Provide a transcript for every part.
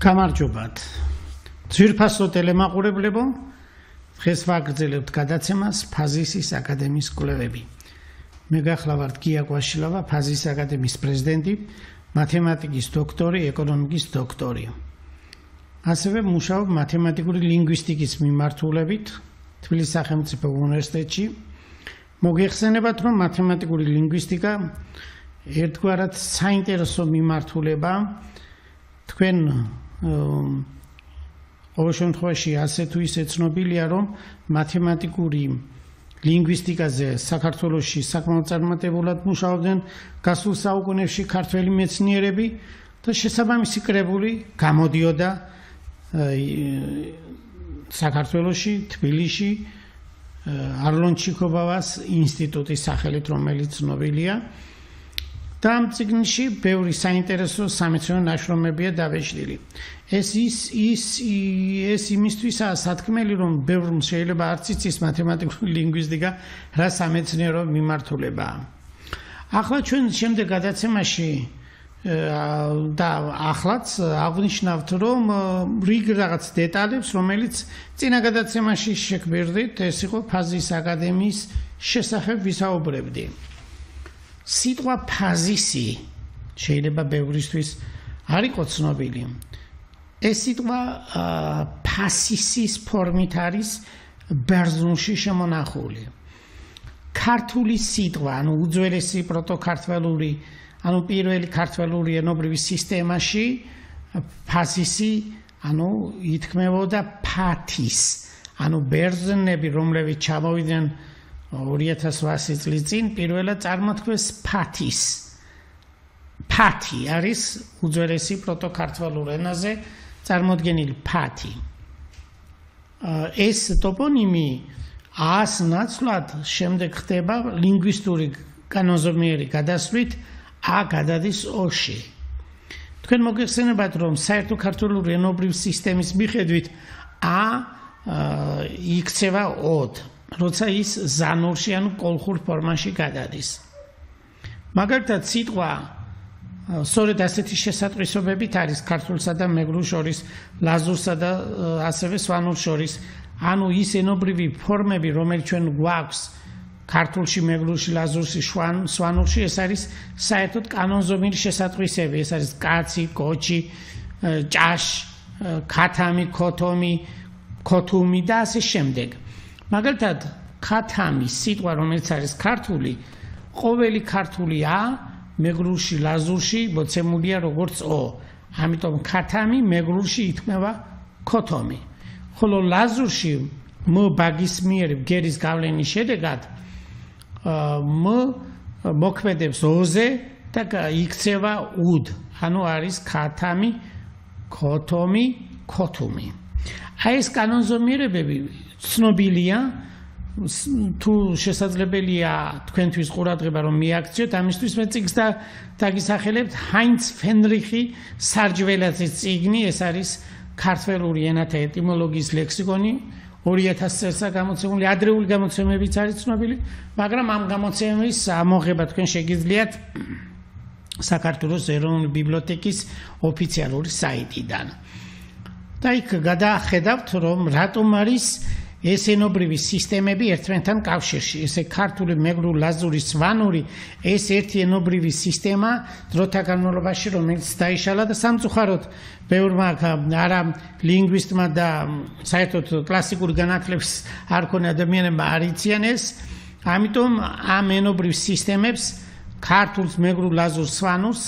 გამარჯობათ. ძვირფასო ტელემაყურებლებო, დღეს ვაგრძელებთ გადაცემას ფაზისის აკადემიის კვლევები. მე გახლავართ გია კვაშილავა, ფაზისის აკადემიის პრეზიდენტი, მათემატიკის დოქტორი, ეკონომიკის დოქტორი. ასევე მუშაობ მათემატიკური ლინგვისტიკის მიმართულებით თბილისის სახელმწიფო უნივერსიტეტში. მოგეხსენებათ, რომ მათემატიკური ლინგვისტიკა ერთგვარად საინტერესო მიმართულება. თქვენ ყოველ შემთხვევაში ასე თუ ისე ცნობილია, რომ მათემატიკური ლინგვისტიკაზე საქართველოში საკმაოდ წარმატებულად მუშაობდნენ გასულ საუკუნეებში ქართველი მეცნიერები და შესაბამისი კრებული გამოდიოდა საქართველოში, თბილისში, არლონ ჩიქობავას ინსტიტუტის სახელით, რომელიც ცნობილია. და ამ წიგნში ბევრი საინტერესო სამეცნიერო ნაშრომებია დაბეჭდილი. ეს იმისთვისაა სათქმელი, რომ ბევრმა შეიძლება არც იცის მათემატიკური ლინგვისტიკა რა სამეცნიერო მიმართულებაა. ახლა ჩვენ შემდეგ გადაცემაში და ახლაც აღნიშნავთ, რომ რიგ რაღაც დეტალებს, რომელიც წინა გადაცემაში შეგვერდით, ეს იყო ფაზისის აკადემიის შესახებ ვისაუბრებდი. სიტყვა ფაზისი შეიძლება ბევრისთვის არ იყოს ცნობილი. ეს სიტყვა ფასისის ფორმით არის ბერძნულში შემონახული. ქართული სიტყვა, ანუ უძველესი პროტოქართველური, ანუ პირველი ქართველური ენობრივი სისტემაში ფაზისი, ანუ ითქმებოდა ფათის, ანუ ბერძნები, რომლებიც ჩამოვიდნენ 2800 წლის წინ, პირველად წარმოთქვეს ფათის. ფათი არის უძველესი პროტოქართველურ ენაზე წარმოდგენილი ფათი. ეს ტოპონიმი ას ნაცვლად შემდეგ ხდება ლინგვისტური კანონზომიერი გადასვლით ა გადადის ოში. თქვენ მოგეხსენებათ, რომ საერთო ქართული ენობრივი სისტემის მიხედვით ა იქცევა ოდ. როცა ის ზანურში, ანუ კოლხურ ფორმაში გადადის. მაგალითად, სიტყვა სწორედ ასეთი შესატყვისობებით არის ქართულსა და მეგრულ შორის, ლაზურსა და ასევე სვანურ შორის. ანუ ის ენობრივი ფორმები, რომელიც ჩვენ გვაქვს ქართულში, მეგრულში, ლაზურში, სვანურში, ეს არის საერთოდ კანონზომიერი შესატყვისები. ეს არის კაცი, კოჩი, ჭაშ, ქათამი, ქოთომი, ქოთუმი და ასე შემდეგ. მაგალითად, ქათამი სიტყვა, რომელიც არის ქართული, ყოველი ქართული ა მეგრულში, ლაზურში მოცემულია როგორც ო. ამიტომ ქათამი მეგრულში ითქმება ქოთომი. ხოლო ლაზურში მ ბაგისმიერი ბგერის გავლენის შედეგად მ მოქმედებს ოზე და იქცევა უდ. ანუ არის ქათამი, ქოთომი, ქოთუმი. აი ეს კანონზომიერებები ცნობილია, თუ შესაძლებელია თქვენთვის ყურადღება რომ მიაქციოთ, ამისთვის მე წიგნს დაგისახელებთ ჰაინც ფენრიხი სარჯველაძის წიგნი, ეს არის ქართველური ენათა ეტიმოლოგიის ლექსიკონი, 2000 წელსა გამოცემული, ადრეული გამოცემებიც არის ცნობილი, მაგრამ ამ გამოცემის ამოღება თქვენ შეგიძლიათ საქართველოს ეროვნული ბიბლიოთეკის ოფიციალური საიტიდან. და იქ გადაახედავთ, რომ რატომ არის ეს ენობრივი სისტემები ერთმანეთთან კავშირში. ესე ქართული, მეგრული, ლაზური, სვანური, ეს ერთი ენობრივი სისტემა დროთა განმავლობაში, რომელიც დაიშალა და სამწუხაროდ ბევრმა არა ლინგვისტმა და საერთოდ კლასიკური განათლების არ ქონე ადამიანებმა არ იციან ეს. ამიტომ ამ ენობრივ სისტემებს ქართულს, მეგრულ, ლაზურს, სვანურს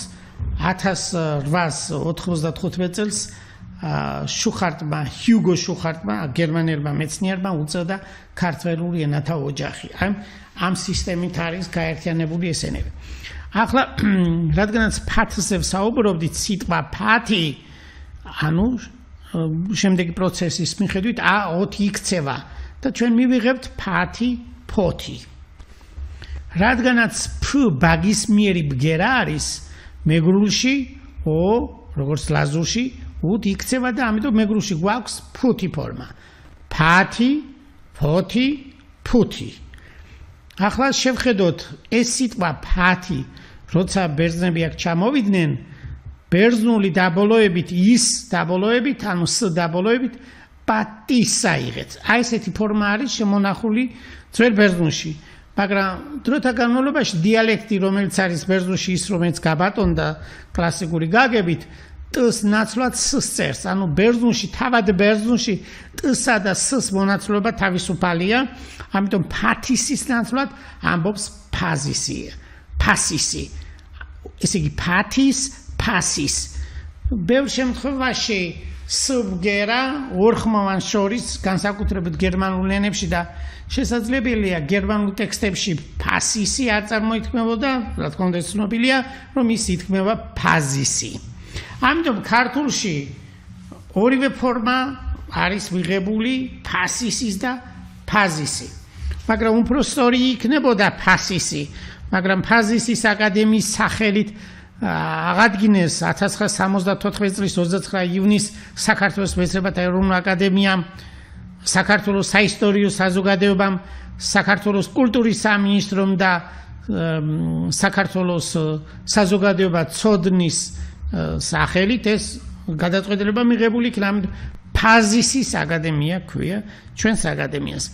1895 წელს შუხარტმა, ჰიუგო შუხარტმა, გერმანელმა მეცნიერმა უწოდა ქართველური ენათა ოჯახი. ამ სისტემით არის გაერთიანებული ესენები. ახლა, რადგანაც ფათზე ვსაუბრობდით, სიტყვა ფათი, ანუ შემდეგი პროცესის მიხედვით ა-ოთ იქცევა და ჩვენ მივიღებთ ფათი, ფოთი. რადგანაც ფ ბაგისმიერი ბგერა არის მეგრულში, ო, როგორც ლაზურში, უდ იქცევა და ამიტომ მეგრულში გვაქვს ფუთი ფორმა. ფათი, ფოთი, ფუთი. ახლა შევხედოთ ეს სიტყვა ფათი, როცა ბერძნები აქ ჩამოვიდნენ, ბერძნული დაბოლოებით ის დაბოლოებით, ანუ s დაბოლოებით პატისა იღებს. აი ესეთი ფორმა არის შემონახული ძველ ბერძნულში. მაგრამ დროთა განმავლობაში დიალექტი, რომელიც არის ბერძნულში ის, რომელიც გაბატონდა კლასიკური გაგებით, ტს ნაცვლად ს წერს. ანუ ბერძნულში, თავად ბერძნულში ტსა და ს-ს მონაცვლეობა თავისუფალია. ამიტომ ფათისის ნაცვლად ამბობს ფაზისი. ფასისი. ესე იგი ფათის, ფასის. ბევრ შემთხვევაში სვგერა ორხმოვან შორის განსაკუთრებით გერმანულ ენებში და შესაძლებელია გერმანულ ტექსტებში ფასისი არ წარმოითქმებოდა, რა თქმა უნდა ცნობილია, რომ ის ითქმება ფაზისი. ამიტომ ქართულში ორივე ფორმა არის მიღებული ფასისის და ფაზისი. მაგრამ უფრო სწორი იქნებოდა ფასისი, მაგრამ ფაზისის აკადემიის სახელით აღადგინეს 1974 წლის 29 ივნისს საქართველოს მეცნიერებათა ეროვნულ აკადემიამ, საქართველოს საისტორიო საზოგადოებამ, საქართველოს კულტურის სამინისტრომ და საქართველოს საზოგადოება ცოდნის სახელით ეს გადაწყვეტილება მიღებული იქნა. ფაზისის აკადემია ქვია ჩვენს აკადემიას.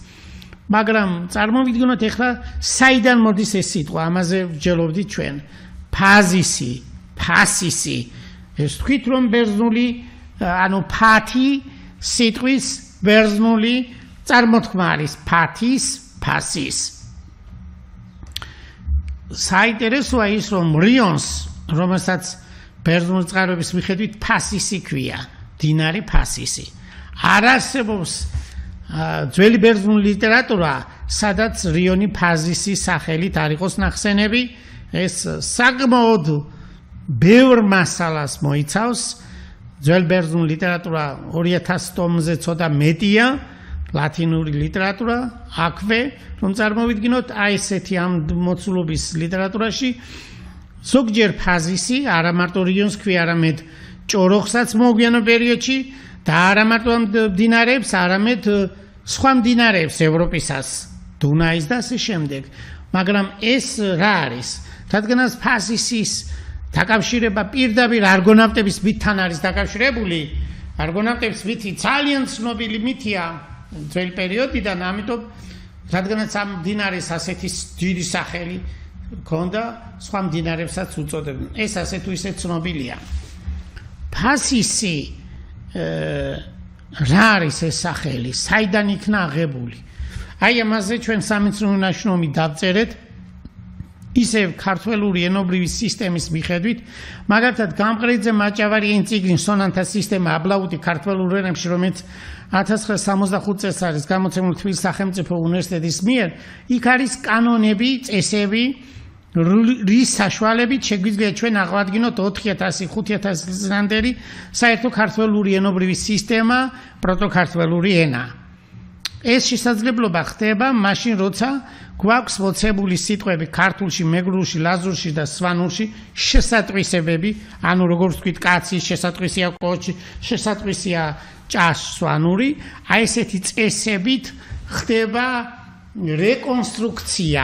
მაგრამ წარმოვიდგინოთ ახლა საიდან მოდის ეს სიტყვა, ამაზე ვჯელობდით ჩვენ. ფაზისი, ფასისი. ეს თქვით რომ ბერძნული, ანუ ფათი სიტყვის ბერძნული წარმოთქმა არის ფათის, ფასის. საინტერესოა ის რომ რიონს, რომელსაც ბერძნული წყაროების მიხედვით ფასისი ქვია, დინარი ფასისი. არ არსებობს ძველი ბერძნული ლიტერატურა, სადაც რიონი ფაზისის სახელით არ იყოს ნახსენები. ეს საკმაოდ ბევრ მასალას მოიცავს. ძველ ბერძნული ლიტერატურა 2000 ტომზე ცოტა მეტია, ლათინური ლიტერატურა აქვე, რომ წარმოვიდგინოთ, აი ესეთი ამ მოცულობის ლიტერატურაში ზოგჯერ ფაზისი არა მარტო რიონს ქვია, არამედ ჭოროხსაც მოგვიანო პერიოდში და არა მარტო ამ მდინარეებს, არამედ სხვა მდინარეებს ევროპისას, დუნაის და ასე შემდეგ. მაგრამ ეს რა არის? რადგანაც ფაზისის დაკავშირება პირდაპირ არგონავტების მითთან არის დაკავშირებული, არგონავტების მითი ძალიან ცნობილი მითია ძველი პერიოდიდან, ამიტომ რადგანაც ამ მდინარეს ასეთი დიდი სახელი ჰქონდა, სხვა მდინარეებსაც უწოდებდნენ. ეს ასე თუ ისე ცნობილია. ფაზისი რა არის ეს სახელი? საიდან იქნა აღებული? აი ამაზე ჩვენ სამეცნიერო ნაშრომი დავწერეთ. ისევ ქართველური ენობრივი სისტემის მიხედვით, მაგალითად გამყრელიძე მაჭავარი ენციკლი სონანთა სისტემა აბლაუტი ქართველურ ენებში, რომელიც 1965 წელს არის გამოცემული თბილისის სახელმწიფო უნივერსიტეტის მიერ, იქ არის კანონები, წესები, რის საშუალებით შეგვიძლია ჩვენ აღვადგინოთ 4000-5000 წლამდელი საერთო ქართველური ენობრივი სისტემა, პროტოქართველური ენა. ეს შესაძლებლობა ხდება მაშინ, როცა გვაქვს მოცემული სიტყვები ქართულში, მეგრულში, ლაზურში და სვანურში შესატყვისებები, ანუ როგორც ვთქვით, კაცი შესატყვისია კოჩი, შესატყვისია ჭასვანური, აი ესეთი წესებით ხდება რეკონსტრუქცია,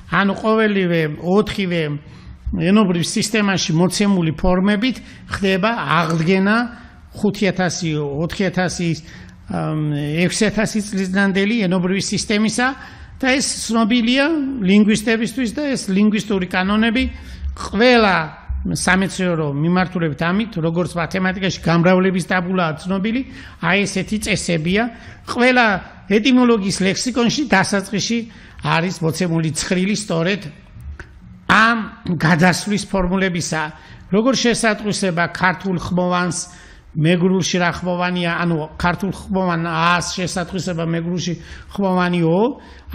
ანუ ყოველივე 4-ვე ენობრივ სისტემაში მოცემული ფორმებით ხდება აღდგენა 5000, 4000 6000 წლამდელი ენობრივი სისტემისა და ეს ცნობილია ლინგვისტებისთვის და ეს ლინგვისტური კანონები ყველა სამეცნიერო მიმართულებით ამით, როგორც მათემატიკაში გამრავლების ტაბულაა ცნობილი, აი ესეთი წესებია. ყველა ეტიმოლოგიის ლექსიკონში დასაწყისში არის მოცემული ცხრილი სწორედ ამ გადასვლის ფორმულებისა, როგორც შესატყვისება ქართულ ხმოვანს მეგრულში რა ხმოვანია, ანუ ქართულ ხმოვან ას შესატყვისება მეგრულში ხმოვანი ო,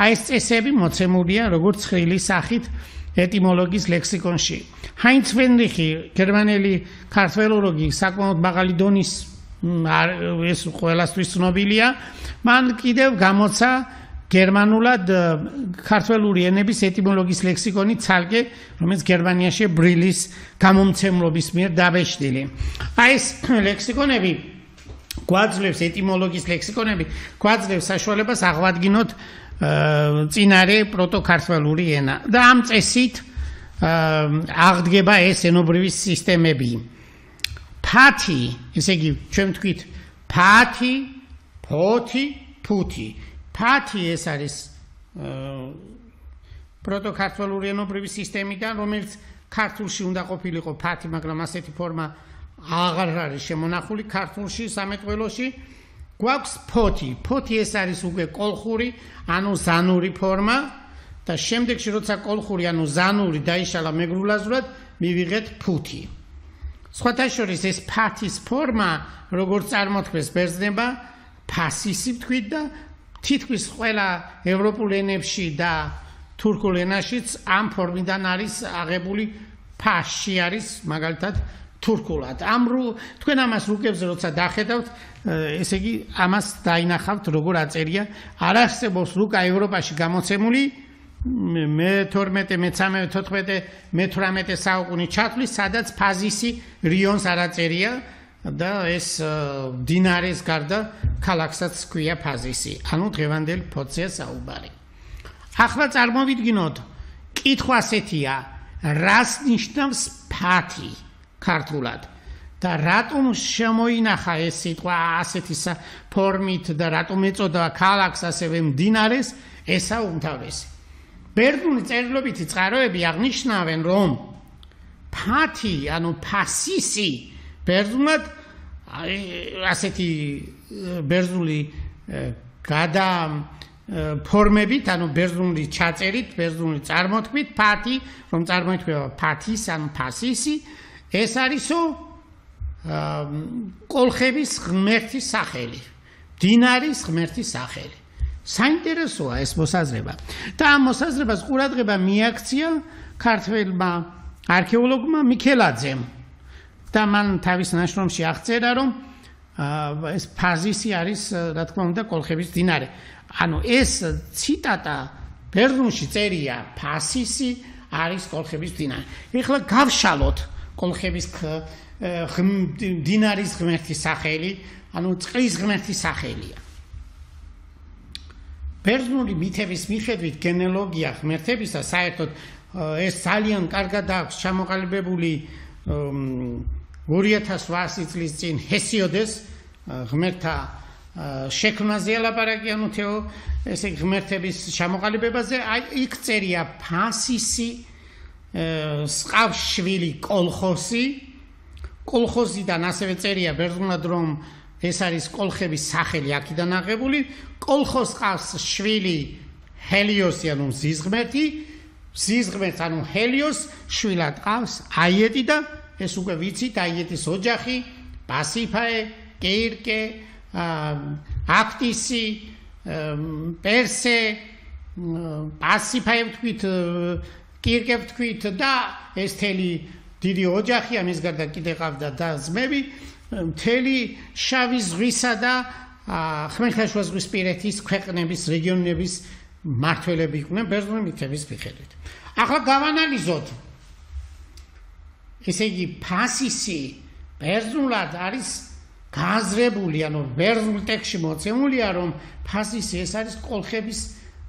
აი ეს წესები მოცემულია როგორც ცხრილი სახით ეტიმოლოგიის ლექსიკონში. ჰაინც ვენრიხი, გერმანელი ქართველოლოგი, საკმაოდ მაღალი დონის ეს ყველასთვის ცნობილია, მან კიდევ გამოცა გერმანულად ქართველური ენების ეტიმოლოგიის ლექსიკონი ცალკე, რომელიც გერმანიაში ბრილის გამომცემლობის მიერ დაბეჭდილი. აი ეს ლექსიკონები გვაძლევს, ეტიმოლოგიის ლექსიკონები გვაძლევს საშუალებას აღვადგინოთ წინარე პროტოქართველური ენა და ამ წესით აღდგება ეს ენობრივი სისტემები. ფათი, ესე იგი, ჩვენ ვთქვით ფათი, ფოთი, ფუთი. ფათი ეს არის პროტოქართული ენობრივი სისტემიდან, რომელიც ქართულში უნდა ყოფილიყო ფათი, მაგრამ ასეთი ფორმა აღარ არის შემონახული ქართულში, სამეთველოში. გვაქვს ფოთი. ფოთი ეს არის უკვე კოლხური, ანუ ზანური ფორმა და შემდეგში როცა კოლხური, ანუ ზანური დაიშალა მეგრულაზურად, მივიღეთ ფუთი. სხვათა შორის ეს ფათის ფორმა, როგორც წარმოთქმეს, ბერძნება ფასისი ვთქვით და თითქმის ყველა ევროპულ ენებში და თურქულ ენაშიც ამ ფორმიდან არის აღებული ფასში არის მაგალითად თურქულად. თქვენ ამას რუკებზე როცა დახედავთ, ესე იგი ამას დაინახავთ როგორ აწერია. არ არსებობს რუკა ევროპაში გამოცემული მე-12, მე-13, მე-18 საუკუნის ჩათვლის, სადაც ფაზისი რიონს არ აწერია და ეს დინარეს გარდა ქალაქსაც ჰქვია ფაზისი. ანუ დღევანდელ ფოთზეა საუბარი. ახლა წარმოვიდგინოთ, კითხვა ასეთია, რას ნიშნავს ფათი ქართულად და რატომ შემოინახა ეს სიტყვა ასეთი ფორმით და რატომ ეწოდა ქალაქს ასევე მდინარეს, ესა უმთავრესი. ბერძნული წერილობითი წყაროები აღნიშნავენ, რომ ფათი, ანუ ფასისი ბერძნულად ასეთი ბერძნული ფორმებით, ანუ ბერძნული ჩაწერით, ბერძნული წარმოთქმით, ფათი, რომ წარმოითქმება ფათის, ანუ ფასისი, ეს არისო კოლხების ღმერთის სახელი, მდინარის ღმერთის სახელი. საინტერესოა ეს მოსაზრება და ამ მოსაზრებას ყურადღება მიაქცია ქართველმა არქეოლოგმა მიქელაძემ და მან თავის ნაშრომში აღწერა, რომ ეს ფაზისი არის, რა თქმა უნდა, კოლხების მდინარე. ანუ ეს ციტატა ბერძნულში წერია ფასისი არის კოლხების მდინარე. ეხლა გავშალოთ კოლხების მდინარის ღმერთის სახელი, ანუ წყლის ღმერთის სახელია. ბერძნული მითების მიხედვით გენეალოგია ღმერთებისა საერთოდ ეს ძალიან კარგად აქვს ჩამოყალიბებული 2800 წლის წინ ჰესიოდეს ღმერთთა შექმნაზე ლაპარაკი, ანუ ესე ღმერთების ჩამოყალიბებაზე. იქ წერია ფასისი, სყავს შვილი კოლხოსი. კოლხოსიდან ასევე წერია ბერძნულად, რომ ეს არის კოლხების სახელი აქედან აღებული. კოლხოს ყავს შვილი ჰელიოსი, ანუ ზიზღმერთი. ზიზღმერთს, ანუ ჰელიოს შვილად ყავს აიეტი და ეს უკვე ვიცით, აიეტის ოჯახი, პასიფაე, კეირკე, აქტისი, პერსე, პასიფაე ვთქვით, კირკე ვთქვით და ეს თელი დიდი ოჯახი, ამის გარდა კიდე ყავდა და ძმები, მთელი შავი ზღვისა და ხმელთაშუა ზღვისპირეთის ქვეყნების, რეგიონების მმართველები იყვნენ ბერძნული მითების მიხედვით. ახლა გავანალიზოთ. ესე იგი, ფასისი ბერძნულად არის გააზრებული, ანუ ბერძნულ ტექსტში მოცემულია, რომ ფასისი ეს არის კოლხების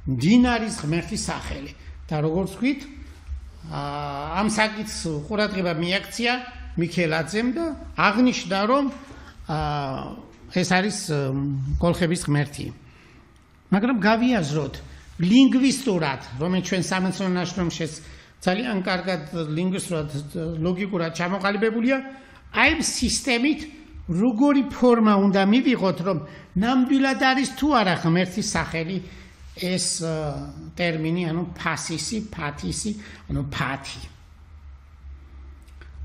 მდინარის ღმერთის სახელი. და როგორც ვთქვით, ამ საკითხს ყურადღება მიაქცია მიქელაძემ და აღნიშნა, რომ ეს არის კოლხების ღმერთი. მაგრამ გავიაზროთ ლინგვისტურად, რომელიც ჩვენ სამეცნიერო ნაშრომშიც ძალიან კარგად ლინგვისტურად, ლოგიკურად ჩამოყალიბებულია, აი ამ სისტემით როგორი ფორმა უნდა მივიღოთ, რომ ნამდვილად არის თუ არა ღმერთის სახელი ეს ტერმინი, ანუ ფასისი, ფათისი, ანუ ფათი.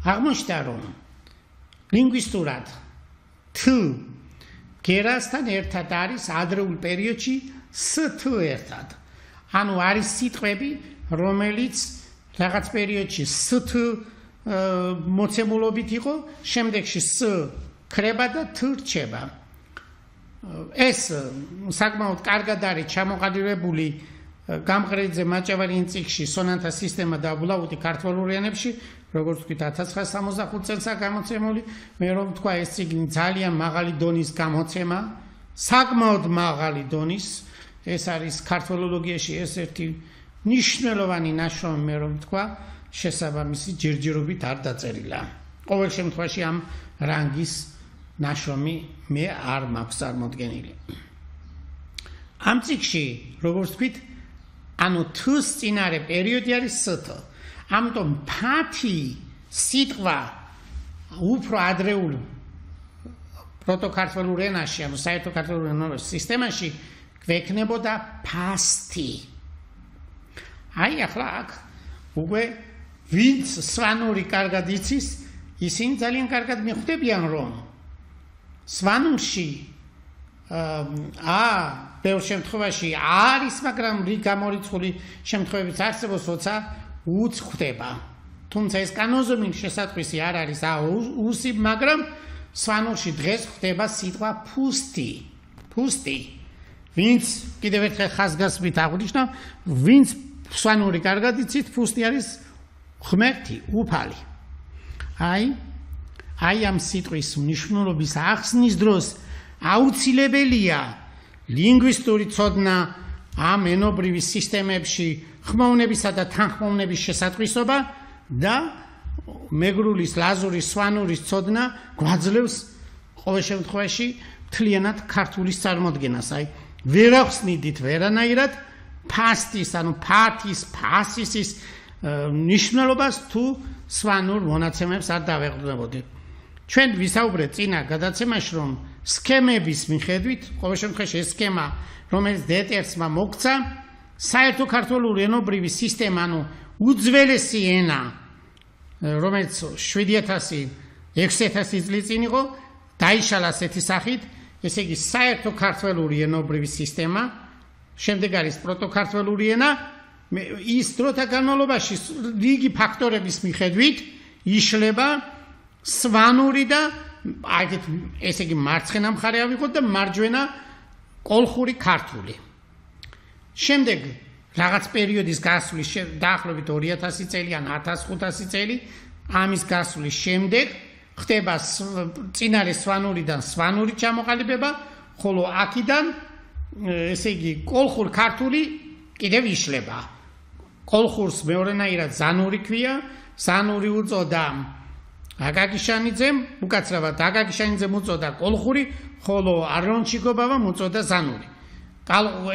აღმოჩნდა, რომ ლინგვისტურად თ გერასთან ერთად არის ადრეულ პერიოდში სთ ერთად. ანუ არის სიტყვები, რომელიც რაღაც პერიოდში სთ მოცემულობით იყო, შემდეგში ს ქრება და თ რჩება. ეს საკმაოდ კარგად არის ჩამოყალიბებული გამყრელიძე მაჭავარინის წიგნში სონათა სისტემა და აბულაუტი ქართველურ ენებში, როგორც ვთქვით 1965 წელსა გამოცემული. მე რომ ვთქვა, ეს წიგნი ძალიან მაღალი დონის გამოცემა, საკმაოდ მაღალი დონის. ეს არის ქართველოლოგიაში ერთ-ერთი მნიშვნელოვანი ნაშრომი, მე რომ ვთქვა, შესაბამისი ჯერჯერობით არ დაწერილა. ყოველ შემთხვევაში ამ რანგის ნაშრომი მე არ მაქვს წარმოდგენილი. ამ წიგნში, როგორც ვთქვით, ანუ თ-ს წინარე პერიოდი არის ს-თ. ამიტომ ფათი სიტყვა უფრო ადრეულ პროტოქართველურ ენაში, ანუ საერთო ქართულ ენოვან სისტემაში გვექნებოდა ფასთი. აი ახლა აქ უკვე ვინც სვანური კარგად იცის, ისინი ძალიან კარგად მიხვდებიან, რომ სვანურში ბევრ შემთხვევაში არის, მაგრამ გამორიცხული შემთხვევებიც არსებობს, როცა უც ხდება. თუმცა ეს კანონზომიერი შესატყვისი არ არის უსი, მაგრამ სვანურში დღეს ხდება სიტყვა ფუსტი. ფუსტი. ვინც კიდევ ერთხელ ხაზგასმით აღვნიშნავ, ვინც სვანური კარგად იცით, ფუსტი არის ღმერთი, უფალი. აი ამ სიტყვის მნიშვნელობის ახსნის დროს აუცილებელია ლინგვისტური ცოდნა ამ ენობრივი სისტემებში ხმოვნებისა და თანხმოვნების შესატყვისობა და მეგრულის, ლაზურის, სვანურის ცოდნა გვაძლევს ყოველ შემთხვევაში მთლიანად ქართულის წარმოდგენას. აი ვერ ახსნიდით ვერანაირად ფასტის, ანუ ფათის, ფასისის ნიშნულობას თუ სვანურ მონაცემებს არ დავეყრდნებოდი. ჩვენ ვისაუბრეთ წინა გადაცემაში, რომ სქემების მიხედვით, ყოველ შემთხვევაში ეს სქემა, რომელიც დეტერსმა მოგცა, საერთო ქართული ენობრივი სისტემა, ანუ უძველესი ენა, რომელიც 7000-6000 წლის წინ იყო, დაიშალა ასეთი სახით, ესე იგი საერთო ქართული ენობრივი სისტემა, შემდეგ არის პროტოქართული ენა, ის დროთა განმავლობაში რიგი ფაქტორების მიხედვით იშლება სვანური და ესე იგი მარცხენა მხარე ავიღოთ და მარჯვენა კოლხური ქართული. შემდეგ რაღაც პერიოდის გასვლის დაახლოებით 2000 წელი ან 1500 წელი, ამის გასვლის შემდეგ ხდება წინარე სვანურიდან სვანური ჩამოყალიბება, ხოლო აქედან ესე იგი კოლხურ ქართული კიდევ იშლება. კოლხურს მეორენაირად ზანური ქვია, ზანური უწოდა აკაკიშანიძემ, უკაცრავად აკაკიშანიძემ უწოდა კოლხური, ხოლო არონჩიკობავამ უწოდა ზანური.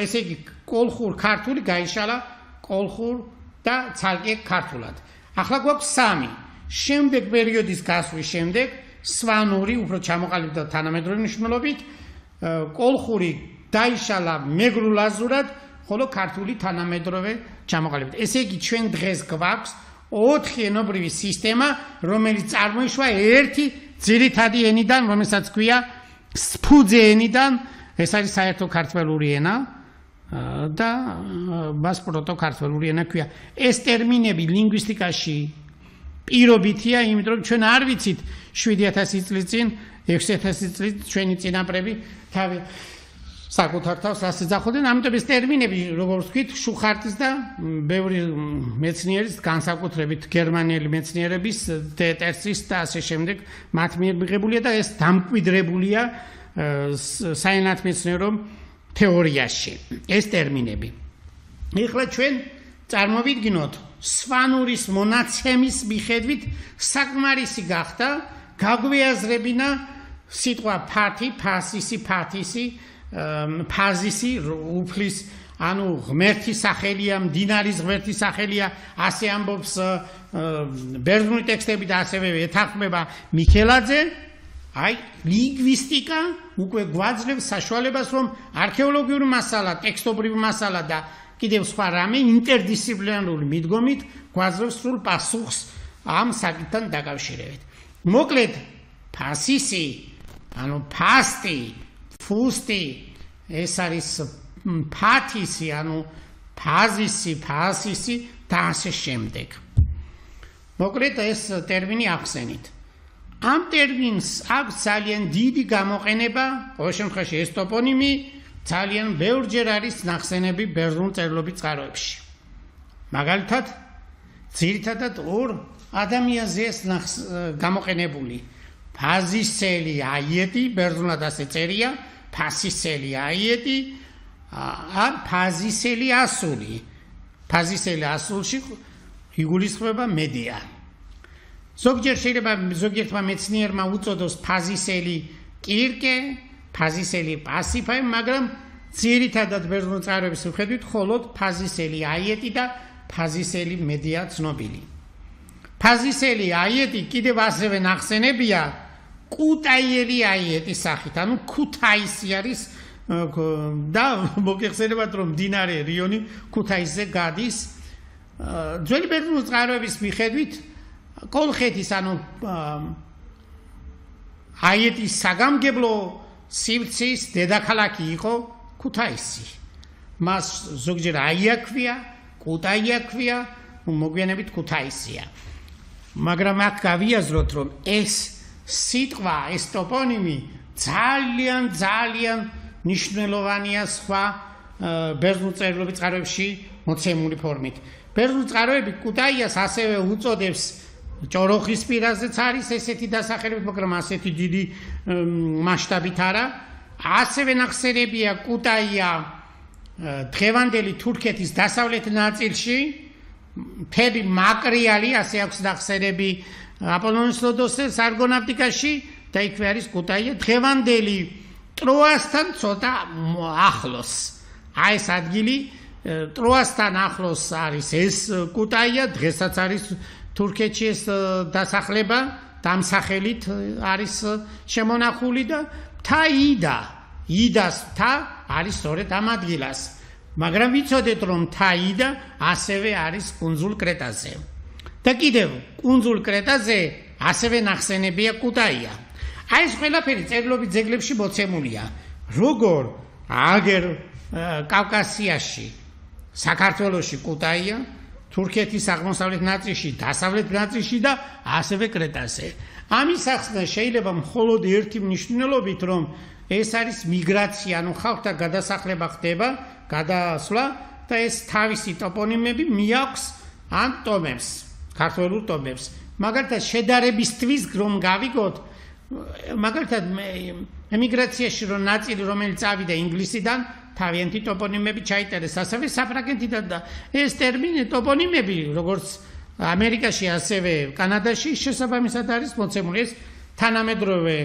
ესე იგი კოლხურ ქართული გაიშალა კოლხურ და ცალკე ქართულად. ახლა გვაქვს სამი. შემდეგ პერიოდის გასვლის შემდეგ სვანური უფრო ჩამოყალიბდა თანამედროვე მნიშვნელობით, კოლხური დაიშალა მეგრულ ლაზურად, ხოლო ქართული თანამედროვე ჩამოყალიბდა. ესე იგი ჩვენ დღეს გვაქვს 4 ენობრივი სისტემა, რომელიც წარმოიშვა ერთი ძირითადი ენიდან, რომელსაც ქვია სფუძე ენიდან, ეს არის საერთო ქართული ენა და მას პროტოქართული ენა ქვია. ეს ტერმინები ლინგვისტიკაში პირობითია, იმიტომ რომ ჩვენ არ ვიცით 7000 წლის წინ, 6000 წლის ჩვენი წინაპრები თავი საკუთარ თავს რას ეძახოდნენ, ამიტომ ეს ტერმინები, როგორც ვთქვით, შუხარტის და ბევრი მეცნიერის, განსაკუთრებით გერმანელი მეცნიერების, დეტერსის და ასე შემდეგ მათ მიერ მიღებულია და ეს დამკვიდრებულია საენათმეცნიერო თეორიაში, ეს ტერმინები. ეხლა ჩვენ წარმოვიდგინოთ, სვანურის მონაცემის მიხედვით საკმარისი გახდა გაგვეაზრებინა სიტყვა ფათი, ფასისი, ფათისი, ფაზისი, უფლის, ანუ ღმერთის სახელია, მდინარის ღმერთის სახელია, ასე ამბობს ბერძნული ტექსტები და ასევე ეთანხმება მიქელაძე. აი, ლინგვისტიკა უკვე გვაძლევს საშუალებას, რომ არქეოლოგიური მასალა, ტექსტობრივი მასალა და კიდევ სხვა რამე ინტერდისციპლინარული მიდგომით გვაძლევს სრულ პასუხს ამ საკითხთან დაკავშირებით. მოკლედ, ფასისი, ანუ ფასტი, ფუსტი, ეს არის ფათისი, ანუ ფაზისი, ფასისი და ასე შემდეგ. მოკლედ ეს ტერმინი ახსენით. ამ ტერმინს აქვს ძალიან დიდი გამოყენება, ყოველ შემთხვევაში ეს ტოპონიმი ძალიან ბევრჯერ არის ნახსენები ბერძნულ წერილობით წყაროებში. მაგალითად, ძირითადად ორ ადამიანზე ეს გამოყენებული. ფაზისელი აიეტი, ბერძნულად ასე წერია, ფასისელი აიეტი, ან ფაზისელი ასული. ფაზისელი ასულში იგულისხმება მედია. ზოგჯერ შეიძლება ზოგიერთმა მეცნიერმა უწოდოს ფაზისელი კირკე, ფაზისელი პასიფაი, მაგრამ ძირითადად ბერძნულწარების მიხედვით მხოლოდ ფაზისელი აიეტი და ფაზისელი მედია ცნობილი. ფაზისელი აიეტი კიდევ ასევე ნახსენებია კუტაიელი აიეტის სახით, ანუ ქუთაისი არის და მოგეხსენებათ რომ მდინარე რიონი ქუთაისზე გადის. ძველი ბერძნულწარების მიხედვით კოლხეთის ანუ აიეტის საგამგებლო სივრცის დედაქალაქი იყო ქუთაისი. მას ზოგჯერ აია ქვია, კუტაია ქვია, მოგვიანებით ქუთაისია. მაგრამ აქ გავიაზროთ რომ ეს სიტყვა, ეს ტოპონიმი ძალიან მნიშვნელოვანია სხვა ბერძნულ წერილობით წყაროებში მოცემული ფორმით. ბერძნულ წყაროები კუტაიას ასევე უწოდებს ჭოროხის პირაზეც არის ესეთი დასახელებით, მაგრამ ასეთი დიდი მასშტაბით არა. ასევე ნახსენებია კუტაია დღევანდელი თურქეთის დასავლეთ ნაწილში, მთელი მაკრიალი, ასე აქვს ნახსენები აპოლონის ლოდოსის არგონავტიკაში და იქვე არის კუტაია დღევანდელი ტროასთან ცოტა ახლოს. აი ეს ადგილი ტროასთან ახლოს არის ეს კუტაია, დღესაც არის თურქეთში ეს დასახლება, დამსახელით არის შემონახული და მთა იდას მთა არის სწორედ ამ ადგილას. მაგრამ ვიცოდეთ რომ მთა იდა ასევე არის კუნძულ კრეტაზე. და კიდევ კუნძულ კრეტაზე ასევე ნახსენებია კუტაია. აი ეს ყველაფერი წერილობით ძეგლებში მოცემულია. როგორ აგერ კავკასიაში, საქართველოში კუტაია, თურქეთის აღმოსავლეთ ნაწილში, დასავლეთ ნაწილში და ასევე კრეტაზე. ამის ახსნა შეიძლება მხოლოდ ერთი მნიშვნელობით, რომ ეს არის მიგრაცია, ანუ ხალხთა გადასახლება ხდება, გადასვლა და ეს თავისი ტოპონიმები მიაქვს ამ ტომებს, ქართველურ ტომებს. მაგალითად შედარებისთვის რომ გავიგოთ, მაგალითად ემიგრაციაში რომ ნაწილი რომელიც წავიდა ინგლისიდან, თავიანთი ტოპონიმები ჩაიტერეს ასევე საფრანგეთიდან და ეს ტერმინი ტოპონიმები როგორც ამერიკაში ასევე კანადაში შესაბამისად არის მოცემული. ეს თანამედროვე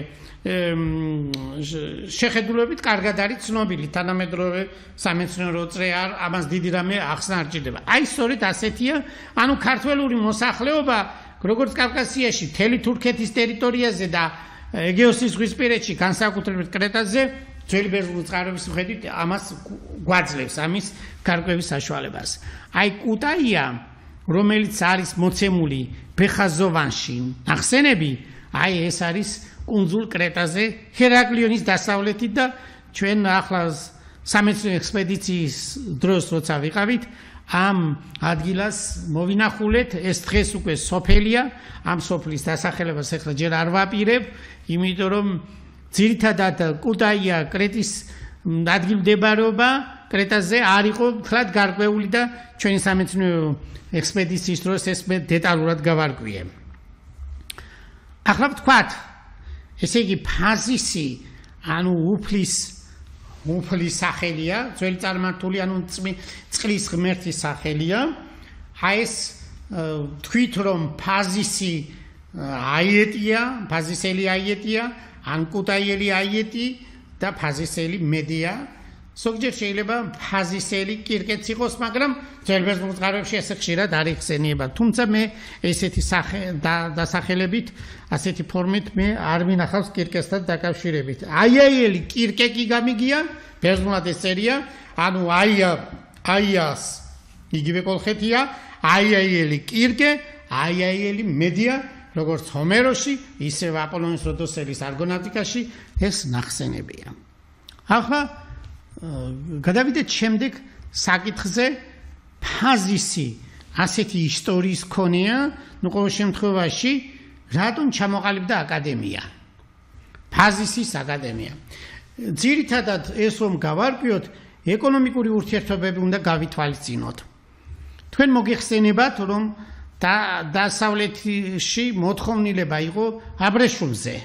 შეხედულებით კარგად არის ცნობილი, თანამედროვე სამეცნიერო წრე ამას დიდი რამე ახსნა არ ჭირდება. აი სწორედ ასეთია, ანუ ქართველური მოსახლეობა როგორც კავკასიაში, მთელი თურქეთის ტერიტორიაზე და ეგეოსის ზღვისპირეთში, განსაკუთრებით კრეტაზე, ძველი ბერძნული წყაროების მიხედვით ამას გვაძლევს ამის გარკვევის საშუალებას. აი კუტაია, რომელიც არის მოცემული ბეხაზოვანში, ნახსენები, აი ეს არის კუნძულ კრეტაზე, ჰერაკლიონის დასავლეთით და ჩვენ ახლა სამეცნიერო ექსპედიციის დროს როცა ვიყავით, ამ ადგილას მოვინახულეთ, ეს დღეს უკვე სოფელია, ამ სოფლის დასახელებას ახლა ჯერ არ ვაპირებ, იმიტომ რომ ძირითადად კუტაია კრეტის ადგილმდებარეობა კრეტაზე არ იყო მთლად გარკვეული და ჩვენი სამეცნიერო ექსპედიციის დროს ეს მე დეტალურად გავარკვიე. ახლა ვთქვათ, ესე იგი ფაზისი, ანუ უფლის სახელია, ძველი წარმართული, ანუ წყლის ღმერთის სახელია. აი ეს თქვით რომ ფაზისი აიეტია, ფაზისელი აიეტია, ან კუტაიელი აიეტი და ფაზისელი მედია. ზოგჯერ შეიძლება ფაზისელი კირკეც იყოს, მაგრამ ძველ ბერძნულ წყაროებში ესე ხშირად არ იხსენიება. თუმცა მე ესეთი დასახელებით, ასეთი ფორმით მე არ მინახავს კირკესთან დაკავშირებით. აიაიელი კირკე კი გამიგია, ბერძნულად ეს წერია, ანუ აიას იგივე კოლხეთია, აიაიელი კირკე, აიაიელი მედია, როგორც ჰომეროში, ისევ აპოლონის ლოდოსელის არგონავტიკაში ეს ნახსენებია. ახლა გადავიდეთ შემდეგ საკითხზე, ფაზისი ასეთი ისტორიის მქონეა, ნუ ყოველ შემთხვევაში რატომ ჩამოყალიბდა აკადემია? ფაზისის აკადემია. ძირითადად ეს რომ გავარკვიოთ, ეკონომიკური ურთიერთობები უნდა გავითვალისწინოთ. თქვენ მოგეხსენებათ, რომ დასავლეთში მოთხოვნილება იყო აბრეშუმზე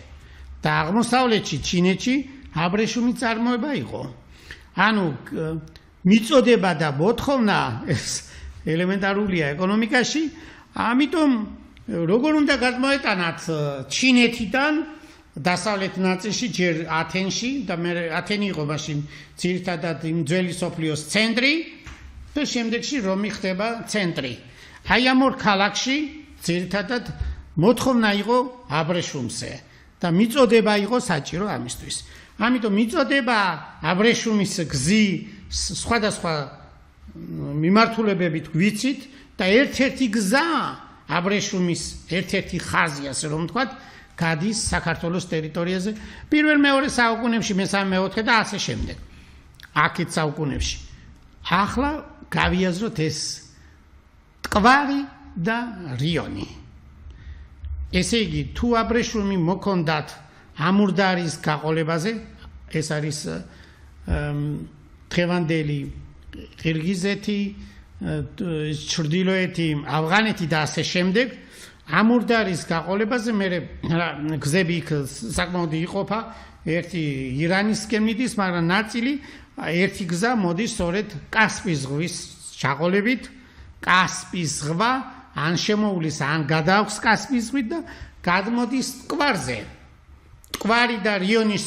და აღმოსავლეთში, ჩინეთში აბრეშუმის წარმოება იყო. ანუ მიწოდება და მოთხოვნა ეს ელემენტარულია ეკონომიკაში, ამიტომ როგორ უნდა გადმოეტანათ ჩინეთიდან დასავლეთ ნაწილში ჯერ ათენში და მე ათენი იყო მაშინ ძირითადად იმ ძველი სოფლიოს ცენტრი და შემდეგში რომი ხდება ცენტრი. აი ამ ორ ქალაქში ძირითადად მოთხოვნა იყო აბრეშუმზე და მიწოდება იყო საჭირო ამისთვის. ამიტომ მიწოდება აბრეშუმის გზი სხვადასხვა მიმართულებებით ვიცით და ერთ-ერთი გზა აბრეშუმის ერთ-ერთი ხაზი ასე რომ ვთქვათ გადის საქართველოს ტერიტორიაზე პირველ მეორე საუკუნეებში მესამე მეოთხე და ასე შემდეგ. აქეთ საუკუნეებში. ახლა გავიაზროთ ეს ტყვარი და რიონი. ესე იგი თუ აბრეშუმი მოქონდათ ამურდარის გაყოლებაზე ეს არის დღევანდელი ყირგიზეთი, ჩრდილოეთი, ავღანეთი და ასე შემდეგ ამურდარის გაყოლებაზე მე გზები იქ საკმაოდ იყოფა ერთი ირანისკენ მიდის მაგრამ ნაწილი ერთი გზა მოდის სწორედ კასპიის ზღვის ჩაყოლებით კასპიის ზღვა ან შემოულის ან გადააქვს კასპიის ზღვით და გადმოდის ტყვარზე ტყვარი და რიონის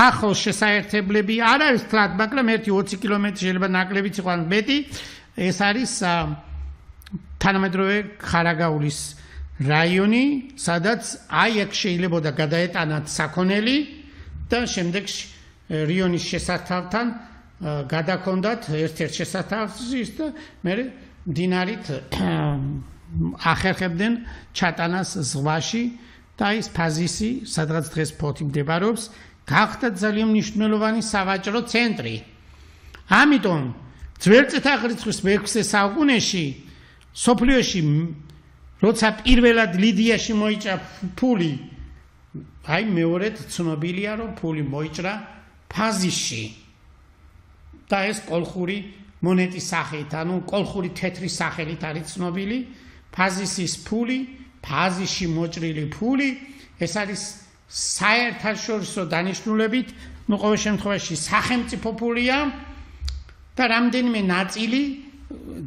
ახალ შესაერთებლები არ არის თლად მაგრამ 1-20 კილომეტრი შეიძლება ნაკლებიც იყო ან მეტი ეს არის თანამედროვე ხარაგაულის რაიონი სადაც აი აქ შეიძლებოდა გადაეტანათ საქონელი და შემდეგში რიონის შესართავთან გადაქონდათ ერთ-ერთ შესართავში და მე დინარით ახერხებდნენ ჩატანას ზღვაში და ის ფაზისი სადღაც დღეს ფოთი მდებარეობს გახდა ძალიან მნიშვნელოვანი სავაჭრო ცენტრი. ამიტომ ძველ წელთაღრიცხვის მე-6 საუკუნეში სოფლიოში როცა პირველად ლიდიაში მოიჭრა ფული აი მეორედ ცნობილია რომ ფული მოიჭრა ფაზისში და ეს კოლხური მონეტის სახით ანუ კოლხური თეთრის სახელით არის ცნობილი ფაზისის ფული ფაზისში მოჭრილი ფული ეს არის საერთაშორისო დანიშნულებით ნუ ყოველ შემთხვევაში სახელმწიფო ფულია და რამდენიმე ნაწილი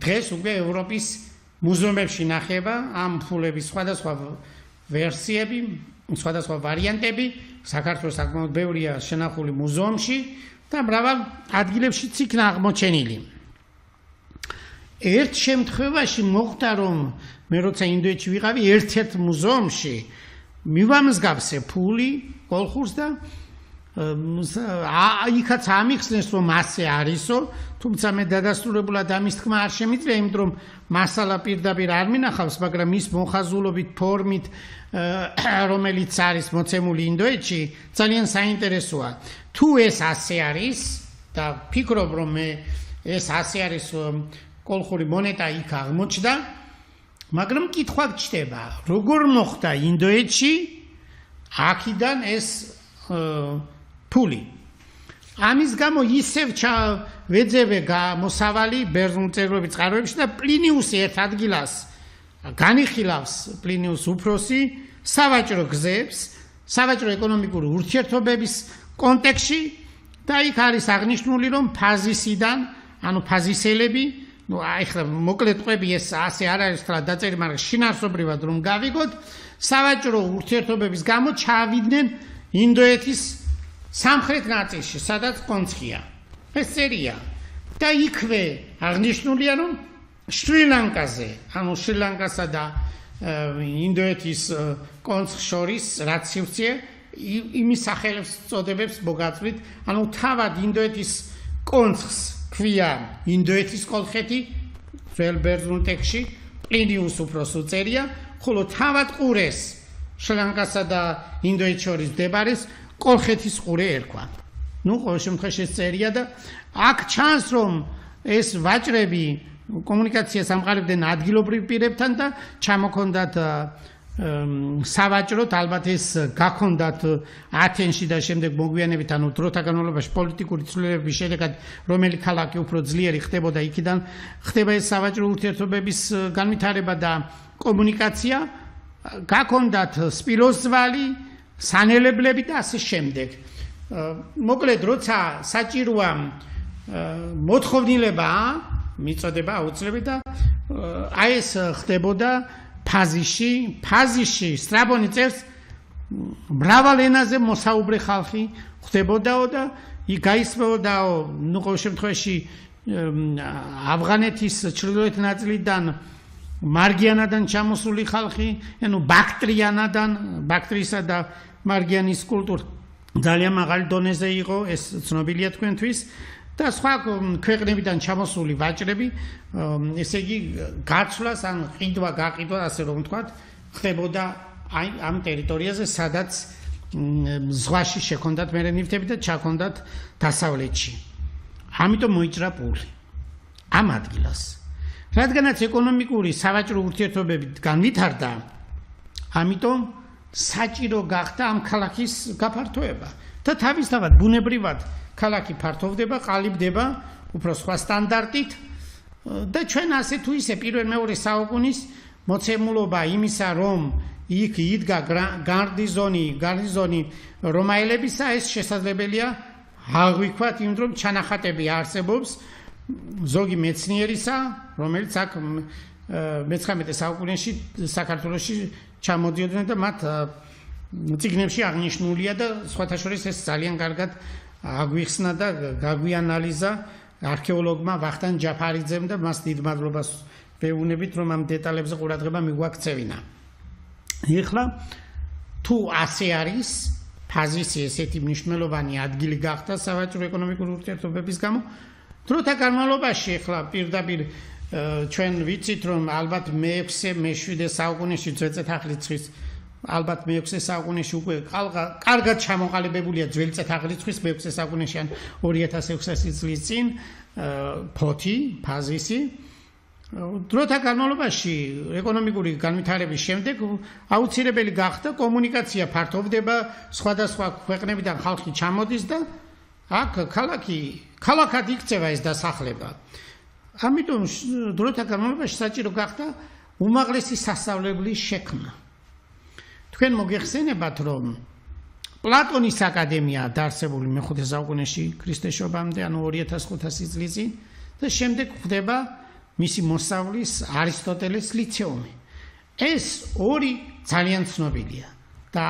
დღეს უკვე ევროპის მუზეუმებში ნახება ამ ფულების სხვადასხვა ვერსიები, სხვადასხვა ვარიანტები, საქართველოს საკმაოდ ბევრია შენახული მუზეუმში და მრავალ ადგილებშიც იქნა აღმოჩენილი. ერთ შემთხვევაში მოხდა რომ მე როცა ინდოეთში ვიყავი ერთ-ერთ მუზეუმში მივამსგავსე ფული კოლხურს და იქაც ამიხსნეს რომ ასე არისო თუმცა მე დადასტურებულად ამის თქმა არ შემიძლია იმიტომ რომ მასალა პირდაპირ არ მინახავს მაგრამ ის მოხაზულობით ფორმით რომელიც არის მოცემული ინდოეთში ძალიან საინტერესოა თუ ეს ასე არის და ფიქრობ რომ მე ეს ასე არის კოლხური მონეტა იქ აღმოჩნდა მაგრამ კითხვა გჭდება როგორ მოხდა ინდოეთში აქედან ეს ფული. ამის გამო ისევ ვეძებე გამოსავალი ბერძნულ წერილობით წყაროებში და პლინიუსი ერთ ადგილას განიხილავს პლინიუს უფროსი სავაჭრო გზებს, სავაჭრო ეკონომიკური ურთიერთობების კონტექსტში და იქ არის აღნიშნული რომ ფაზისიდან, ანუ ფაზისელები, ну ახლა მოკლედ ყვები ეს ასე არ არის თლა დაწერილი, მაგრამ შინაარსობრივად რომ გავიგოთ, სავაჭრო ურთიერთობების გამო ჩავიდნენ ინდოეთის სამხრეთ ნაწილში, სადაც კონცხია. ეს წერია. და იქვე აღნიშნულია, რომ შრი-ლანკაზე, ანუ შრი-ლანკასა და ინდოეთის კონცხს შორის რაც სივრცე იმის სახელებს წოდებებს მოგაწვით, ანუ თავად ინდოეთის კონცხს ქვია ინდოეთის კოლხეთი, ძველ ბერძნულ ტექსტში პლინიუს უფროს უწერია, ხოლო თავად ყურეს შრი-ლანკასა და ინდოეთს შორის მდებარეს კოლხეთის ყურე ერქვა. ნუ ყოველ შემთხვევაში ეს წერია და აქ ჩანს რომ ეს ვაჭრები კომუნიკაციას ამყარებდნენ ადგილობრივ პირებთან და ჩამოქონდათ სავაჭროთ ალბათ ეს გაქონდათ ათენში და შემდეგ მოგვიანებით ანუ დროთა განმავლობაში პოლიტიკური ცვლილებების შედეგად რომელი ქალაქი უფრო ძლიერი ხდებოდა იქიდან ხდება ეს სავაჭრო ურთიერთობების განვითარება და კომუნიკაცია გაქონდათ სპილოსძვალი სანელებლები და ასე შემდეგ. მოკლედ როცა საჭიროა მოთხოვნილება მიწოდება აუცილებელი და აი ეს ხდებოდა ფაზიში სტრაბონი წერს მრავალ ენაზე მოსაუბრე ხალხი ხდებოდაო და იქ გაისმევოდაო ნუ ყოველ შემთხვევაში ავღანეთის ჩრდილოეთ ნაწილიდან მარგიანადან ჩამოსული ხალხი ანუ ბაქტრიისა და მარგიანის კულტურა ძალიან მაღალი დონეზე იყო ეს ცნობილია თქვენთვის და სხვა ქვეყნებიდან ჩამოსული ვაჭრები ესე იგი გაცვლას ან გაყიდვა ასე რომ ვთქვათ ხდებოდა აი ამ ტერიტორიაზე სადაც ზღვაში შექონდათ მერე ნივთები და ჩაქონდათ დასავლეთში ამიტომ მოიჭრა პული ამ ადგილას რადგანაც ეკონომიკური სავაჭრო ურთიერთობები განვითარდა ამიტომ საჭირო გახდა ამ ქალაქის გაფართოება და თავისთავად ბუნებრივად ქალაქი ფართოვდება, ყალიბდება უფრო სხვა სტანდარტით და ჩვენ ასე თუ ისე პირველ-მეორე საუკუნის მოცემულობა იმისა რომ იქ იდგა გარნიზონი რომაელებისა ეს შესაძლებელია აღვიქვათ იმ რომ ჩანახატები არსებობს ზოგი მეცნიერისა რომელიც აქ მე-19 საუკუნეში საქართველოში ჩამოდიოდნენ და მათ წიგნებში აღნიშნულია და სხვათა შორის ეს ძალიან კარგად აგვიხსნა და გაგვიანალიზა არქეოლოგმა ვახტანგ ჯაფარიძემ და მას დიდ მადლობას ვეუბნებით რომ ამ დეტალებზე ყურადღება მიგვაქცევინა. ეხლა თუ ასე არის ფაზისი ესეთი მნიშვნელოვანი ადგილი გახდა სავაჭრო ეკონომიკური ურთიერთობების გამო დროთა განმავლობაში ეხლა პირდაპირ ჩვენ ვიცით რომ ალბათ მე-7 საუკუნეში ძველწესახლის ალბათ მე-6 საუკუნეში უკვე კარგად ჩამოყალიბებულია ძველი წელთაღრიცხვის მე-6 საუკუნეში ან 2600 წლის წინ ფაზისი დროთა განმავლობაში ეკონომიკური განვითარების შემდეგ აუცილებელი გახდა კომუნიკაცია ფართოვდება სხვადასხვა ქვეყნებიდან ხალხი ჩამოდის და აქ ქალაქად იქცევა ეს დასახლება ამიტომ დროთა განმავლობაში საჭირო გახდა უმაღლესი სასწავლებლის შექმნა თქვენ მოგეხსენებათ რომ პლატონის აკადემია დაარსებული მე-5 საუკუნეში ქრისტეს შობამდე ანუ 2500 წლის წინ და შემდეგ ხდება მისი მოსავლის არისტოტელეს ლიცეუმი ეს ორი ძალიან ცნობილია და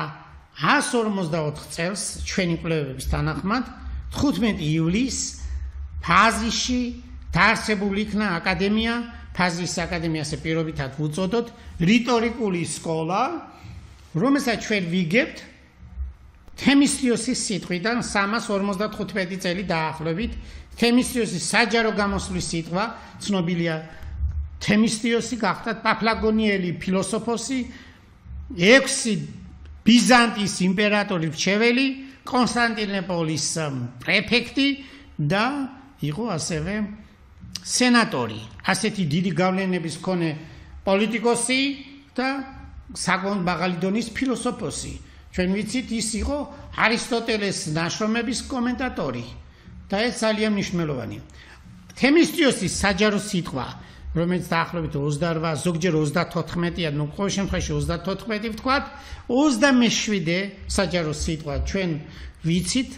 154 წელს ჩვენი კვლევების თანახმად 15 ივლისს ფაზისში დაარსებული იქნა აკადემია ფაზის აკადემიას პირობითად ვუწოდოთ რიტორიკული სკოლა რომელსაც ჩვენ ვიგებთ თემისტიოსის სიტყვიდან 355 წელი დაახლოებით თემისტიოსის საჯარო გამოსვლის სიტყვა ცნობილია თემისტიოსი გახდა პაფლაგონიელი ფილოსოფოსი 6 ბიზანტიის იმპერატორი რჩეველი კონსტანტინოპოლის პრეფექტი და იყო ასევე სენატორი ასეთი დიდი გავლენების მქონე პოლიტიკოსი და საკმაოდ მაღალი დონის ფილოსოფოსი ჩვენ ვიცით ის იყო არისტოტელეს ნაშრომების კომენტატორი და ეს ძალიან მნიშვნელოვანია თემისტიოსის საჯარო სიტყვა რომელიც დაახლოებით 28 ზოგჯერ 34-ია ნუ ყოველ შემთხვევაში 34 ვთქვათ 27 საჯარო სიტყვა ჩვენ ვიცით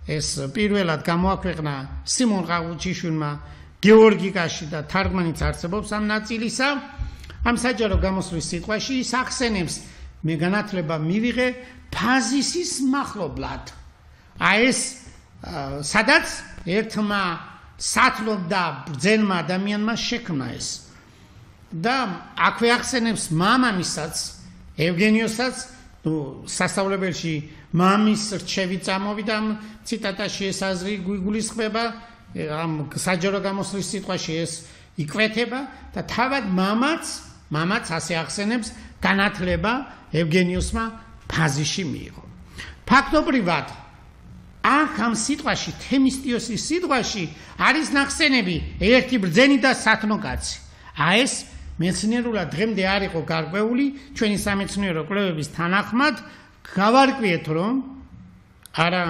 ეს პირველად გამოაქვეყნა სიმონ ყაუჩიშვილმა გეორგიკაში და თარგმანიც არსებობს ამ ნაწილისა ამ საჯარო გამოსვლის სიტყვაში ის ახსენებს მე განათლება მივიღე ფაზისის მახლობლად აი ეს სადაც ერთმა სათლობ და ბრძენმა ადამიანმა შექმნა ეს და აქვე ახსენებს მამამისაც ევგენიოსაც სასწავლებელში მამის რჩევით წამოვიდა ამ ციტატაში ეს აზრი გულისხმება ამ საჯარო გამოსვლის სიტყვაში ეს იკვეთება და თავად მამაც ასე ახსენებს განათლება ევგენიოსმა ფაზისში მიიღო ფაქტობრივად ამ სიტყვაში თემისტიოსის სიტყვაში არის ნახსენები ერთი ბრძენი და სათნო კაცი აი ეს მეცნიერულად დღემდე არ იყო გარკვეული ჩვენი სამეცნიერო კვლევების თანახმად გავარკვიეთ რომ არა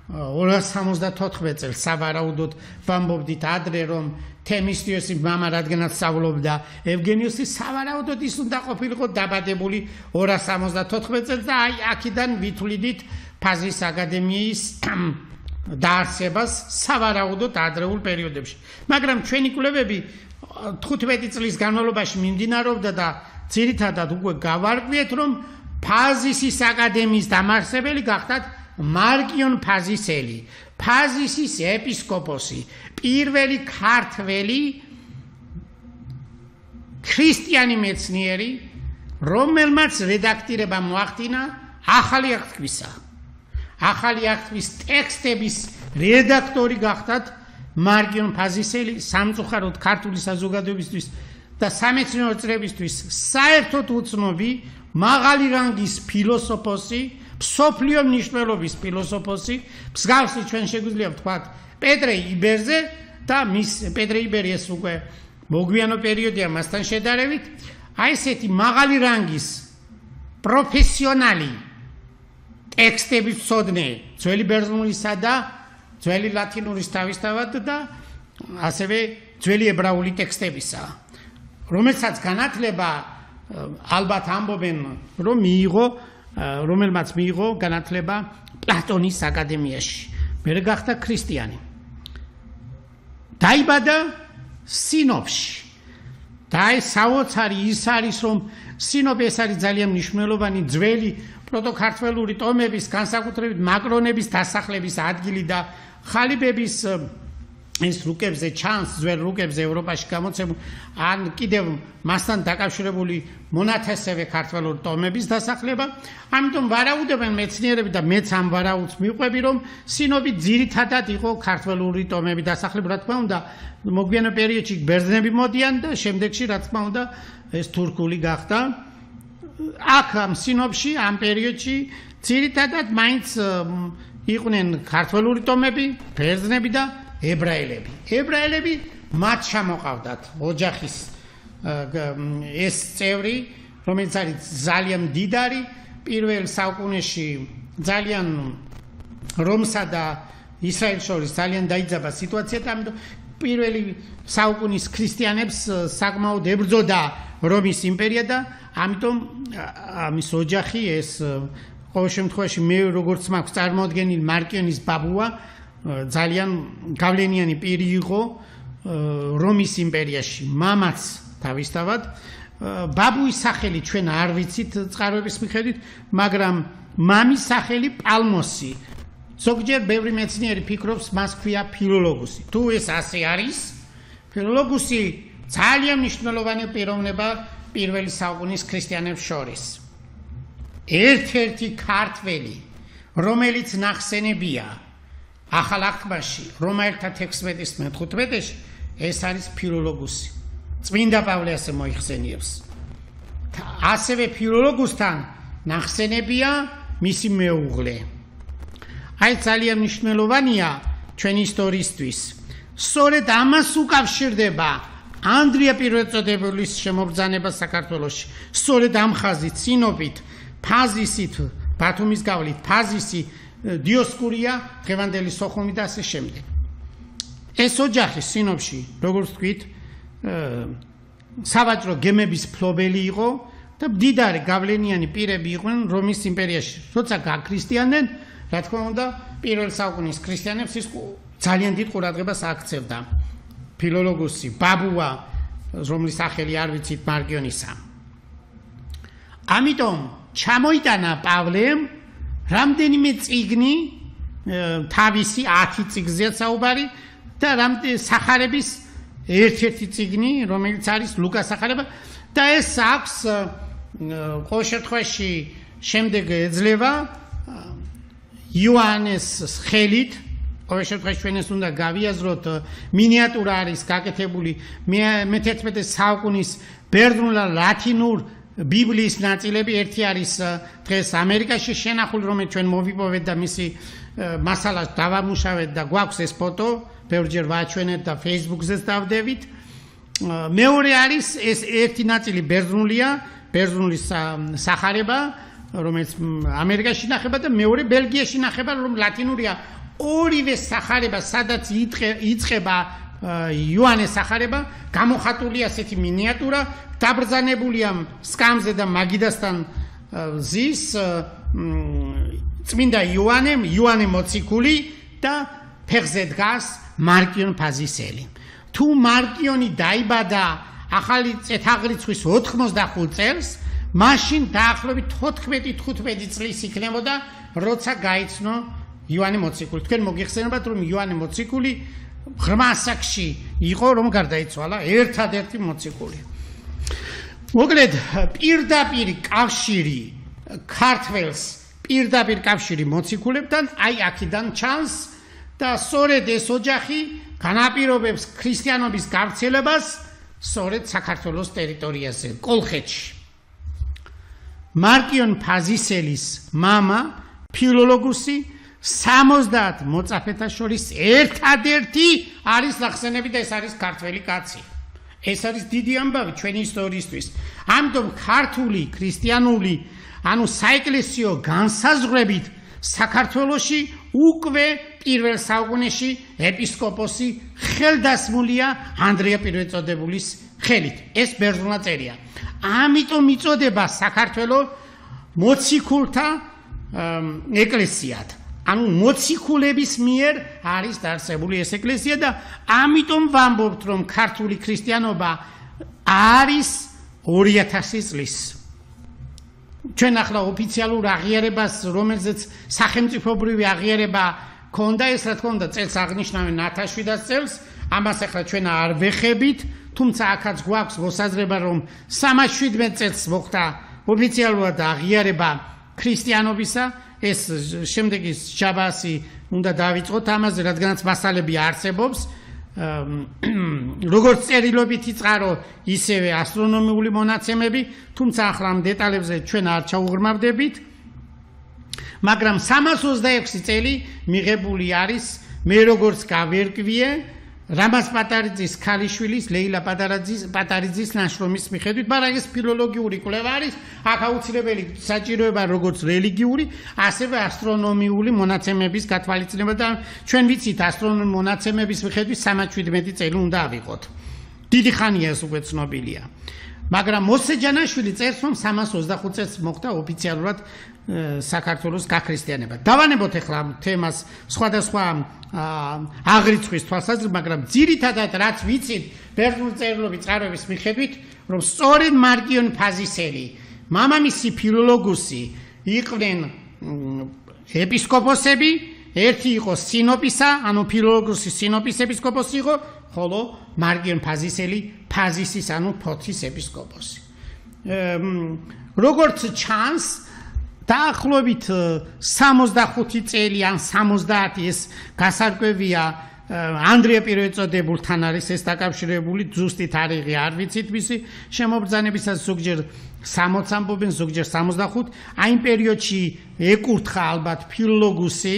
274 წელს სავარაუდოდ ვამბობდით ადრე რომ თემისტიოსი მამა რადგანაც სწავლობდა ევგენიოსის სავარაუდოდ ის უნდა ყოფილიყო დაბადებული 274 წელს და აი აქედან ვითვლიდით ფაზის აკადემიის დაარსებას სავარაუდოდ ადრეულ პერიოდებში მაგრამ ჩვენი კვლევები 15 წლის განმავლობაში მიმდინარეობდა და ძირითადად უკვე გავარკვიეთ, რომ ფაზისის აკადემიის დამაარსებელი გახდათ მარკიონ ფაზისელი, ფაზისის ეპისკოპოსი, პირველი ქართველი ქრისტიანი მეცნიერი, რომელმაც რედაქტირება მოახდინა ახალი აღთქმისა. ახალი აღთქმის ტექსტების რედაქტორი გახდათ მარკიონ ფაზისელი, სამწუხაროდ ქართული საზოგადოებისთვის და სამეცნიერო წრეებისთვის საერთოდ უცნობი, მაღალი რანგის ფილოსოფოსი, მსოფლიო მნიშვნელობის ფილოსოფოსი, მსგავსი ჩვენ შეგვიძლია ვთქვათ პეტრე იბერზე და პეტრე იბერი ეს უკვე მოგვიანო პერიოდია მასთან შედარებით, აი ესეთი მაღალი რანგის პროფესიონალი ტექსტების მცოდნე, ძველი ბერძნულისა და ძველი ლათინურის თავისთავად და ასევე ძველი ებრაული ტექსტებისა, რომელსაც განათლება ალბათ ამბობენ, რომ რომელმაც მიიღო განათლება პლატონის აკადემიაში. მერე გახდა ქრისტიანი. დაიბადა სინოპში. და ეს საოცარი ის არის, რომ სინოპი ეს არის ძალიან მნიშვნელოვანი ძველი პროტოქართველური ტომების, განსაკუთრებით მაკრონების დასახლების ადგილი და ხალიფების ეს რუკებზე ჩანს, ძველ რუკებზე ევროპაში გამოცემულ, ან კიდევ მასთან დაკავშირებული მონათესავე ქართველური ტომების დასახლება. ამიტომ ვარაუდობენ მეცნიერები და მეც ამ ვარაუდს მიყვები, რომ სინოპი ძირითადად იყო ქართველური ტომების დასახლება, რა თქმა უნდა, მოგვიანო პერიოდში ბერძნები მოდიან და შემდეგში რა თქმა უნდა ეს თურქული გახდა. აქ ამ სინოპში, ამ პერიოდში ძირითადად მაინც იყვნენ ქართველური ტომები, ბერძნები და ებრაელები. ებრაელები მათ ჩამოყავდათ ოჯახის ეს წევრი, რომელიც არის ძალიან მდიდარი, პირველ საუკუნეში ძალიან რომსა და ისრაელს შორის ძალიან დაიძაბა სიტუაცია და ამიტომ პირველი საუკუნის ქრისტიანებს საკმაოდ ებრძოდა რომის იმპერია და ამიტომ ამის ოჯახი ეს ყოველ შემთხვევაში მე როგორც მაქვს წარმოადგენილი მარკიონის ბაბუა ძალიან გავლენიანი პირი იყო რომის იმპერიაში. მამაც თავისთავად ბაბუის სახელი ჩვენ არ ვიცით წყაროების მიხედვით, მაგრამ მამის სახელი პალმოსი. ზოგჯერ ბევრი მეცნიერი ფიქრობს მას ქვია ფილოლოგუსი. თუ ეს ასე არის, ფილოლოგუსი ძალიან მნიშვნელოვანი პიროვნება პირველი საუკუნის ქრისტიანებს შორის. ერთ-ერთი ქართველი, რომელიც ნახსენებია ახალ აღთქმაში, რომაელთა 16-15-ში, ეს არის ფილოლოგუსი. წმინდა პავლე ასე მოიხსენიებს. ასევე ფილოლოგუსთან ნახსენებია მისი მეუღლე. აი ძალიან მნიშვნელოვანია ჩვენი ისტორიისთვის. სწორედ ამას უკავშირდება ანდრია პირველწოდებულის შემობრძანება საქართველოში. სწორედ ამ ხაზით, სინოპით, ფაზისით, ბათუმის გავლით, ფაზისი, დიოსკურია, დღევანდელი სოხუმი და ასე შემდეგ. ეს ოჯახი სინოპში, როგორც ვთქვით, სავაჭრო გემების ფლობელი იყო და მდიდარი გავლენიანი პირები იყვნენ რომის იმპერიაში. როცა გაქრისტიანდნენ, რა თქმა უნდა, პირველ საუკუნის ქრისტიანებს ის ძალიან დიდ ყურადღებას აქცევდა. ფილოლოგუსი, ბაბუა, რომლის სახელი არ ვიცით, მარკიონისა. ამიტომ ჩამოიტანა პავლემ რამდენიმე წიგნი, თავისი 10 წიგნზეა საუბარი და სახარების ერთ-ერთი წიგნი, რომელიც არის ლუკას სახარება და ეს აქვს ყოველ შემთხვევაში შემდეგ ეძლევა იოანეს ხელით. ყოველ შემთხვევაში ჩვენ ეს უნდა გავიაზროთ, მინიატურა არის გაკეთებული მე-11 საუკუნის ბერძნულ და ლათინურ ბიბლიის ნაწილები. ერთი არის დღეს ამერიკაში შენახული, რომელიც ჩვენ მოვიპოვეთ და მისი მასალას დავამუშავეთ და გვაქვს ეს ფოტო, ბევრჯერ ვაჩვენეთ და Facebook-ზეც დავდებით. მეორე არის ეს ერთი ნაწილი ბერძნულია, ბერძნული სახარება, რომელიც ამერიკაში ინახება და მეორე ბელგიაში ინახება, რომ ლათინურია. ორივე სახარება, სადაც იწყება იოანეს სახარება, გამოხატული ასეთი მინიატურა, დაბრძანებულია სკამზე და მაგიდასთან ზის წმინდა იოანე მოციქული და ფეხზე დგას მარკიონ ფაზისელი. თუ მარკიონი დაიბადა ახალი წეთაღრიცხვის 85 წელს, მაშინ დაახლოებით 14-15 წლის იქნებოდა, როცა გაიცნო იოანე მოციქული. თქვენ მოგიხსენებათ, რომ იოანე მოციქული ღრმა ასაკში იყო, რომ გარდაიცვალა, ერთადერთი მოციქული. მოკლედ, პირდაპირ კავშირი ქართველს, პირდაპირ კავშირი მოციქულებთან, აი აქედან ჩანს და სწორედ ეს ოჯახი განაპირობებს ქრისტიანობის გავრცელებას სწორედ საქართველოს ტერიტორიაზე, კოლხეთში. მარკიონ ფაზისელის მამა, ფილოლოგუსი 70 მოწაფეთა შორის ერთადერთი არის ნახსენები და ეს არის ქართველი კაცი. ეს არის დიდი ამბავი ჩვენი ისტორიისთვის. ამიტომ ქართული ქრისტიანული, ანუ საეკლესიო განსაზღვრებით საქართველოში უკვე პირველ საუკუნეში ეპისკოპოსი ხელდასმულია ანდრია პირველწოდებულის ხელით. ეს ბერძნულად წერია. ამიტომ იწოდება საქართველო მოციქულთა ეკლესიად. ანუ მოციქულების მიერ არის დაარსებული ეს ეკლესია და ამიტომ ვამბობთ, რომ ქართული ქრისტიანობა არის 2000 წლის. ჩვენ ახლა ოფიციალურ აღიარებას, რომელზეც სახელმწიფოებრივი აღიარება ქონდა, ეს რა თქმა უნდა წელს აღნიშნავენ 1700 წელს, ამას ახლა ჩვენ არ ვეხებით, თუმცა აქაც გვაქვს მოსაზრება, რომ 317 წელს მოხდა ოფიციალურად აღიარება ქრისტიანობისა. ეს შემდეგი შაბასი უნდა დავიწყოთ ამაზე, რადგანაც მასალები არსებობს, როგორც წერილობითი წყარო, ისევე ასტრონომიული მონაცემები, თუმცა ახლა ამ დეტალებზე ჩვენ არ ჩაუღრმავდებით, მაგრამ 326 წელი მიღებული არის მე როგორც გავერკვიე რამაზ პატარიძის ქალიშვილის ლეილა პატარიძის ნაშრომის მიხედვით, მაგრამ ეს ფილოლოგიური კვლევა არის, აქ აუცილებელი საჭიროება როგორც რელიგიური, ასევე ასტრონომიული მონაცემების გათვალისწინება და ჩვენ ვიცით ასტრონომიული მონაცემების მიხედვით 317 წელი უნდა ავიღოთ. დიდი ხანია ეს უკვე ცნობილია. მაგრამ მოსე ჯანაშვილი წერს, რომ 325 წელს მოხდა ოფიციალურად საქართველოს გაქრისტიანება. დავანებოთ ახლა ამ თემას სხვადასხვა აღრიცხვის თვალსაზრისით, მაგრამ ძირითადად რაც ვიცით ბერძნული წერილობის წყაროების მიხედვით, რომ სწორედ მარკიონ ფაზისელი, მამამისი ფილოლოგუსი იყვნენ ეპისკოპოსები, ერთი იყო სინოპისა, ანუ ფილოლოგუსი სინოპის ეპისკოპოსი იყო, ხოლო მარკიონ ფაზისელი ფაზისის, ანუ ფოთის ეპისკოპოსი. როგორც ჩანს, დაახლოებით 65 წელი ან 70 ეს გასარკვევია ანდრია პირველწოდებულთან არის ეს დაკავშირებული, ზუსტი თარიღი არ ვიცით მისი შემობრძანებისას, ზოგჯერ 60 ამბობენ, ზოგჯერ 65. აი იმ პერიოდში ეკურთხა ალბათ ფილოლოგუსი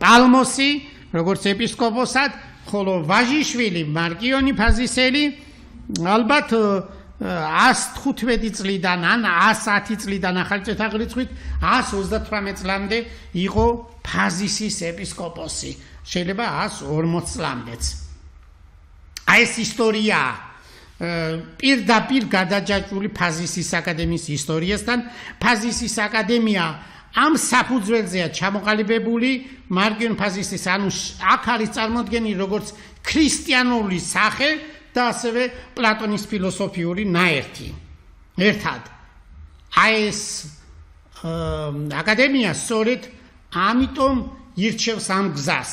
პალმოსი, როგორც ეპისკოპოსად, ხოლო ვაჟიშვილი მარკიონი ფაზისელი ალბათ 115 წლიდან ან 110 წლიდან ახალი წეთაღრიცხვით 138 წლამდე იყო ფაზისის ეპისკოპოსი. შეიძლება 140 წლამდეც. აი ეს ისტორია პირდაპირ გადაჯაჭვული ფაზისის აკადემიის ისტორიასთან. ფაზისის აკადემია ამ საფუძველზეა ჩამოყალიბებული მარკიონ ფაზისის, ანუ აქ არის წარმოდგენილი როგორც ქრისტიანული სახე და ასევე პლატონის ფილოსოფიური ნაერთი. ერთად. აი ეს აკადემია სწორედ ამიტომ ირჩევს ამ გზას.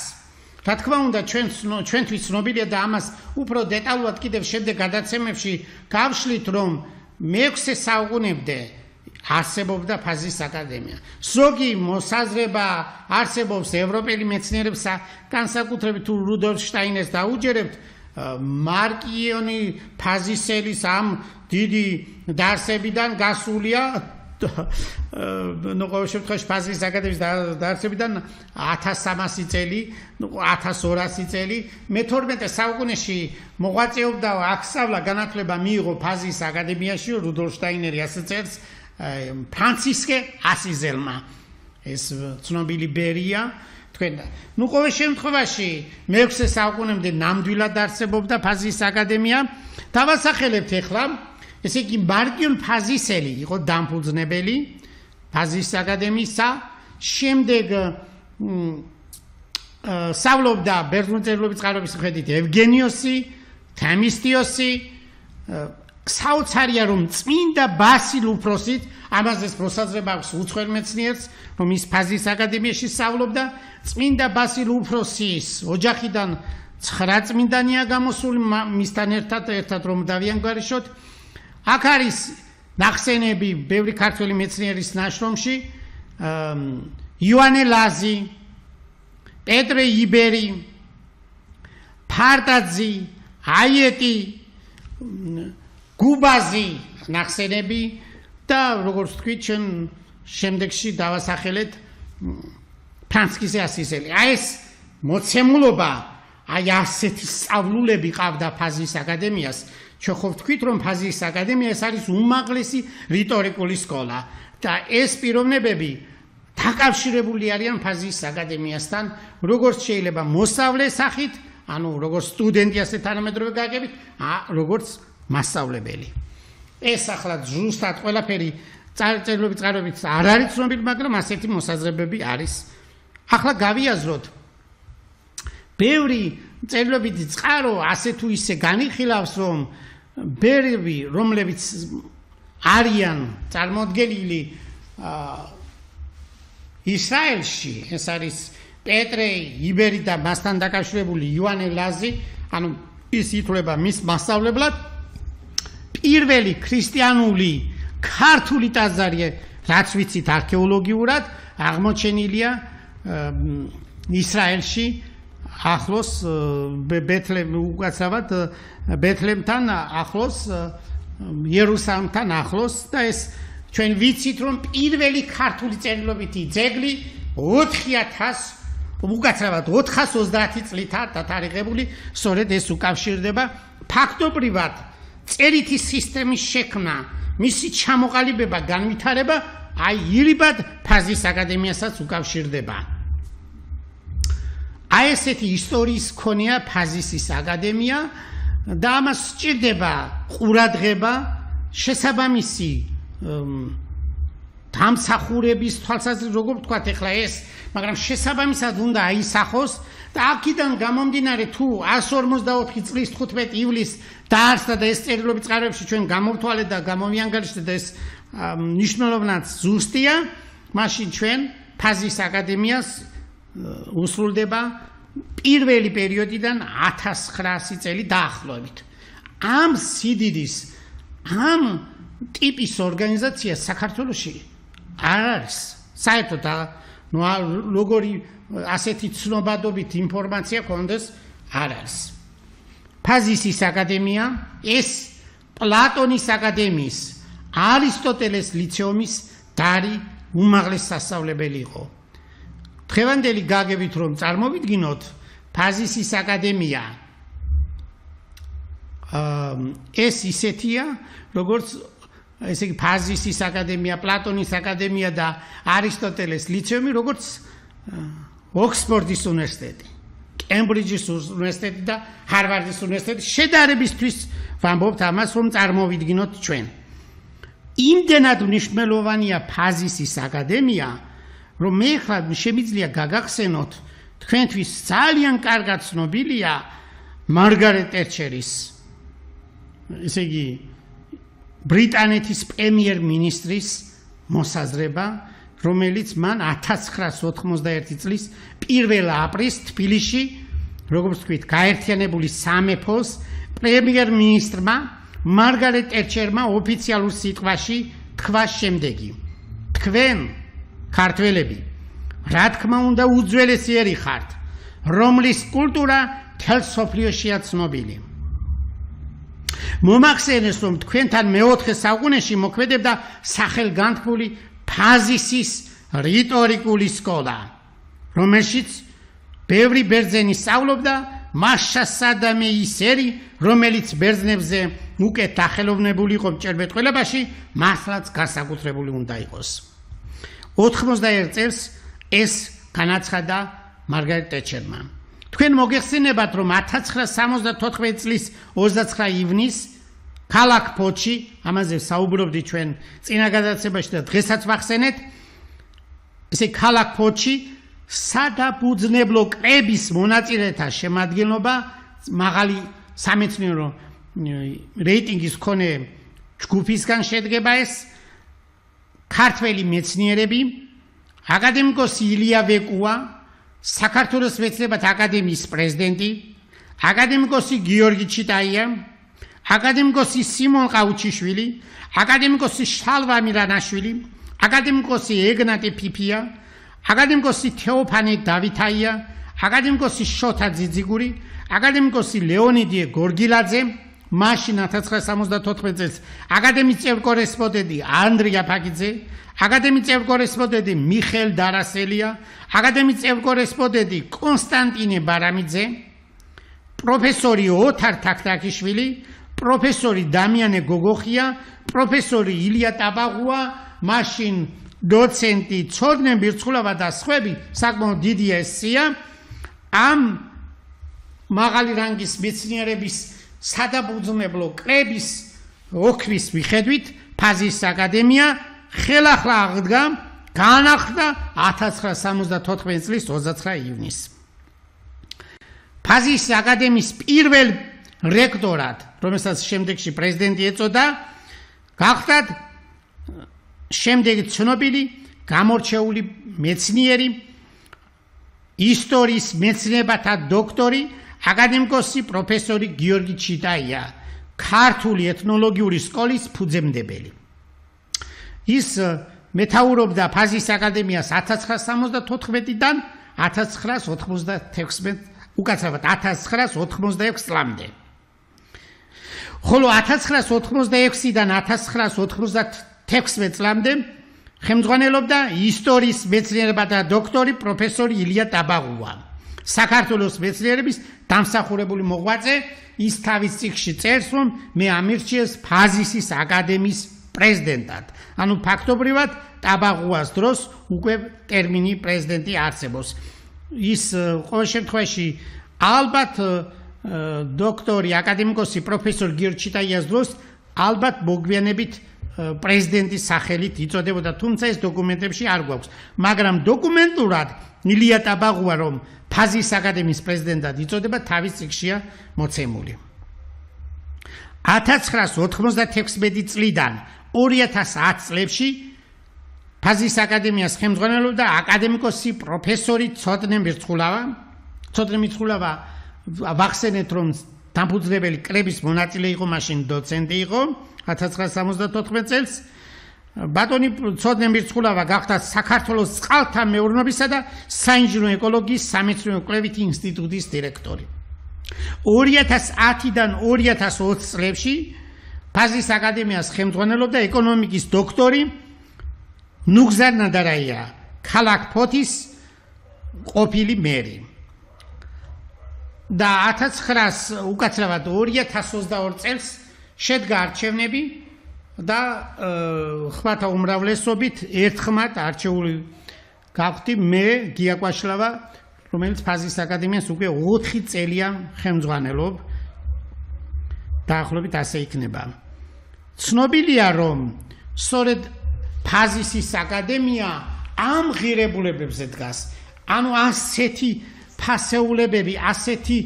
რა თქმა უნდა, ჩვენთვის ცნობილია და ამას უფრო დეტალურად კიდევ შემდეგ გადაცემებში გავშლით, რომ მე-6 საუკუნემდე არსებობდა ფაზის აკადემია. ზოგი მოსაზრება არსებობს ევროპელი მეცნიერებსა, განსაკუთრებით თუ რუდოლფ შტაინერს დაუჯერებთ, მარკიონი ფაზისელის ამ დიდი დაარსებიდან გასულია, ყოველ შემთხვევაში ფაზის აკადემიის დაარსებიდან 1300 წელი, 1200 წელი, მე-12 საუკუნეში მოღვაწეობდა, აქ განათლება მიიღო ფაზის აკადემიაში, რუდოლფ შტაინერი ასე წერს, ფრანცისკე ასიზელმა. ეს ცნობილი ბერია. თქვენ ყოველ შემთხვევაში მე-6 საუკუნემდე ნამდვილად არსებობდა ფაზის აკადემია. დავასახელებთ ახლა, ესე იგი მარკიონ ფაზისელი იყო დამფუძნებელი ფაზის აკადემიისა, შემდეგ სწავლობდა ბერძნულწერილობის წყაროების მიხედვით ევგენიოსი, თემისტიოსი, საოცარია რომ წმინდა ბასილ უფროსით ამაზეც მოსაზრება აქვს უცხოელ მეცნიერს რომ ის ფაზის აკადემიაში სწავლობდა წმინდა ბასილ უფროსის ოჯახიდან 9 წმინდანია გამოსული მისთან ერთად რომ დავიანგარიშოთ აქ არის ნახსენები ბევრი ქართველი მეცნიერის ნაშრომში იოანე ლაზი პეტრე იბერი ფარტაძი აიეტი გუბაზი ნახსენები და როგორც თქვით ჩვენ შემდეგში დავასახელეთ ფრანცისკის ასისელი აი ეს მოცემულობა აი ასეთი სწავლულები ყავდა ფაზის აკადემიას ჩვენ ხო ვთქვით რომ ფაზის აკადემია ეს არის უმაღლესი რიტორიკული სკოლა და ეს პიროვნებები დაკავშირებული არიან ფაზის აკადემიასთან როგორც შეიძლება მოსწავლე სახით ანუ როგორც სტუდენტი ასე თანამედროვე გაგებით როგორც მასწავლებელი ეს ახლა ზუსტად ყველაფერი წერილობით წყაროებით არ არის ცნობილი მაგრამ ასეთი მოსაზრებები არის ახლა გავიაზროთ ბევრი წერილობითი წყარო ასე თუ ისე განიხილავს რომ ბევრი რომლებიც არიან წარმოდგენილი ისრაელში ეს არის პეტრე იბერი და მასთან დაკავშირებული იოანე ლაზი ანუ ის ითვლება მის მასწავლებლად პირველი ქრისტიანული ქართული ტაძარი რაც ვიცით არქეოლოგიურად აღმოჩენილია ისრაელში ახლოს ბეთლემ უკაცრავად ბეთლემთან ახლოს იერუსალიმთან ახლოს და ეს ჩვენ ვიცით რომ პირველი ქართული წერილობითი ძეგლი 4000 უკაცრავად 430 წლითაა დათარიღებული სწორედ ეს უკავშირდება ფაქტობრივად წერითი სისტემის შექმნა მისი ჩამოყალიბება განვითარება აი ირიბად ფაზის აკადემიასაც უკავშირდება აი ესეთი ისტორიის მქონეა ფაზისის აკადემია და ამას სჭირდება ყურადღება შესაბამისი დამსახურების თვალსაზრისით როგორ ვთქვათ ეხლა ეს მაგრამ შესაბამისად უნდა აისახოს და აქედან გამომდინარე თუ 154 წლის 15 ივლისს დაარსდა და ეს წერილობით წყაროებში ჩვენ გამოვთვალეთ და გამოვიანგარიშეთ და ეს მნიშვნელოვნად ზუსტია მაშინ ჩვენ ფაზის აკადემიას უსრულდება პირველი პერიოდიდან 1900 წელი დაახლოებით ამ სიდიდის ამ ტიპის ორგანიზაცია საქართველოში არ არის საერთოდ ნუ როგორი ასეთი ცნობადობით ინფორმაცია კონდეს არ არის ფაზისის აკადემია ეს პლატონის აკადემიის არისტოტელეს ლიცეუმის დარი უმაღლეს სასწავლებელი იყო დღევანდელი გაგებით რომ წარმოვიდგინოთ ფაზისის აკადემია ეს ისეთია როგორც ესე იგი ფაზისის აკადემია, პლატონის აკადემია და არისტოტელეს ლიცეუმი, როგორც ოქსფორდის უნივერსიტეტი, კემბრიჯის უნივერსიტეტი და ჰარვარდის უნივერსიტეტი შედარებისთვის ვამბობთ ამას, რომ წარმოვიდგინოთ ჩვენ. იმდენად მნიშვნელოვანია ფაზისის აკადემია, რომ მე ხლა შემიძლია გაგახსენოთ თქვენთვის ძალიან კარგად ცნობილია მარგარეტ ტეტჩერის ესე იგი ბრიტანეთის პრემიერ-მინისტრის მოსაზრება, რომელიც მან 1991 წლის 1 აპრილს თბილისში, როგორც ვთქვით, გაერთიანებული სამეფოს პრემიერ-მინისტრმა მარგარეტ ტეტჩერმა ოფიციალურ სიტყვაში თქვა შემდეგი: თქვენ ქართველები, რა თქმა უნდა, უძველესიერი ხართ, რომლის კულტურა მთელ სოფლიოშია ცნობილი. მომახსენეს რომ თქვენთან მე-4 საუკუნეში მოქმედებდა სახელგანთქმული ფაზისის რიტორიკული სკოლა, რომელშიც ბევრი ბერძენი სწავლობდა, მასშა სადამე ისერი, რომელიც ბერძნებზე უკეთ დახელოვნებული იყო მჭერბეტყველებაში, მართლაც განსაკუთრებული უნდა იყოს. 91 წელს ეს განაცხადა მარგარეტ ტეტჩერმა. თქვენ მოგეხსენებათ რომ 1974 წლის 29 ივნისს ქალაქ ფოთში, ამაზე საუბრობდით ჩვენ წინა გადაცემაში და დღესაც ვახსენეთ, ესე ქალაქ ფოთში სადაფუძნებლო კრების მონაწილეთა შემადგენლობა მაღალი სამეცნიერო რეიტინგის მქონე ჯგუფისგან შედგება ეს ქართველი მეცნიერები აკადემიკოსი ილია ვეკუა საქართველოს მეცნიერებათა აკადემიის პრეზიდენტი აკადემიკოსი გიორგი ჩიტაია აკადემიკოსი სიმონ ყაუჩიშვილი აკადემიკოსი შალვა მირანაშვილი აკადემიკოსი ეგნატი ფიფია აკადემიკოსი თეოფანე დავითაია აკადემიკოსი შოთა ძიძიგური აკადემიკოსი ლეონიდე გორგილაძე მაშინ 1974 წელს აკადემიის წევრ კორესპონდენტი ანდრია ფაკიძე აკადემიის წევრ კორესპონდენტი მიხელ დარასელია აკადემიის წევრ კორესპონდენტი კონსტანტინე ბარამიძე პროფესორი ოთარ თაქთაქიშვილი პროფესორი დამიანე გოგოხია პროფესორი ილია ტაბაღუა მაშინ დოცენტი ცოდნე ბირცხულავა და სხვები საკმაოდ დიდი ესია ამ მაღალი რანგის მეცნიერების სადაფუძნებლო კრების ოქრის მიხედვით ფაზის აკადემია ხელახლა აღდგა განახლდა 1974 წლის 29 ივნისს ფაზის აკადემიის პირველ რექტორად რომელსაც შემდეგში პრეზიდენტი ეწოდა გახდათ შემდეგი ცნობილი გამორჩეული მეცნიერი ისტორიის მეცნიერებათა დოქტორი აკადემიკოსი პროფესორი გიორგი ჩიტაია ქართული ეთნოლოგიური სკოლის ფუძემდებელი ის მეთაურობდა ფაზის აკადემიას 1974-დან 1996 უკაცრავად 1986 წლამდე ხოლო 1986-დან 1996 წლამდე ხელმძღვანელობდა ისტორიის მეცნიერებათა დოქტორი პროფესორი ილია ტაბაღუა საქართველოს მეცნიერების დამსახურებული მოღვაწე ის თავის წიგნში წერს რომ მე ამირჩიეს ფაზისის აკადემიის პრეზიდენტად ანუ ფაქტობრივად ტაბაღუას დროს უკვე ტერმინი პრეზიდენტი არსებობს ის ყოველ შემთხვევაში ალბათ დოქტორი აკადემიკოსი პროფესორი გიორგი ჩიტაიას დროს ალბათ მოგვიანებით პრეზიდენტის სახელით იწოდებოდა თუმცა ეს დოკუმენტებში არ გვაქვს მაგრამ დოკუმენტურად ილია ტაბაღუა რომ ფაზის აკადემიის პრეზიდენტად იწოდება თავის წიგნშია მოცემული 1996 წლიდან 2010 წლებში ფაზის აკადემიას ხელმძღვანელობდა აკადემიკოსი პროფესორი ცოდნე მირცხულავა ვახსენეთ რომ დამფუძნებელი კრების მონაწილე იყო მაშინ დოცენტი იყო 1974 წელს ბატონი ცოდნე მირცხულავა გახდა საქართველოს წყალთა მეურნეობისა და საინჟინრო ეკოლოგიის სამეცნიერო კვლევითი ინსტიტუტის დირექტორი 2010-დან 2020 წლებში ფაზის აკადემიას ხელმძღვანელობდა ეკონომიკის დოქტორი ნუგზარ ნადარაია ქალაქ ფოთის ყოფილი მერი და 1900 2022 წელს შედგა არჩევნები და ხმათა უმრავლესობით ერთხმად არჩეული გავხდი მე გიაკვაშლავა რომელიც ფაზის აკადემიას უკვე 4 წელია ხელმძღვანელობ დაახლოებით ასე იქნება ცნობილია რომ სწორედ ფაზისის აკადემია ამ ღირებულებებზე დგას ანუ ასეთი ფასეულებები ასეთი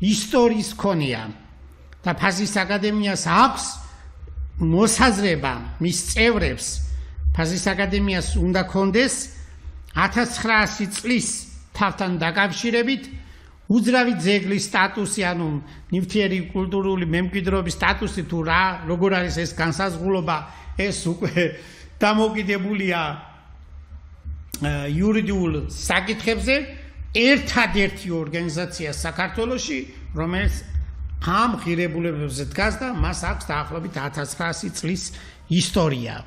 ისტორიის ქონია და ფაზის აკადემიას აქვს მოსაზრება მის წევრებს ფაზის აკადემიას უნდა კონდეს 1900 წლის თავთან დაკავშირებით უძრავი ძეგლის სტატუსი ანუ ნივთიერი კულტურული მემკვიდრეობის სტატუსი თუ რა როგორ არის ეს განსაზღვრულობა ეს უკვე დამოკიდებულია იურიდიულ საკითხებზე ერთადერთი ორგანიზაცია საქართველოში რომელიც ამ ღირებულებებზე დგას და მას აქვს დაახლოებით 1900 წლის ისტორია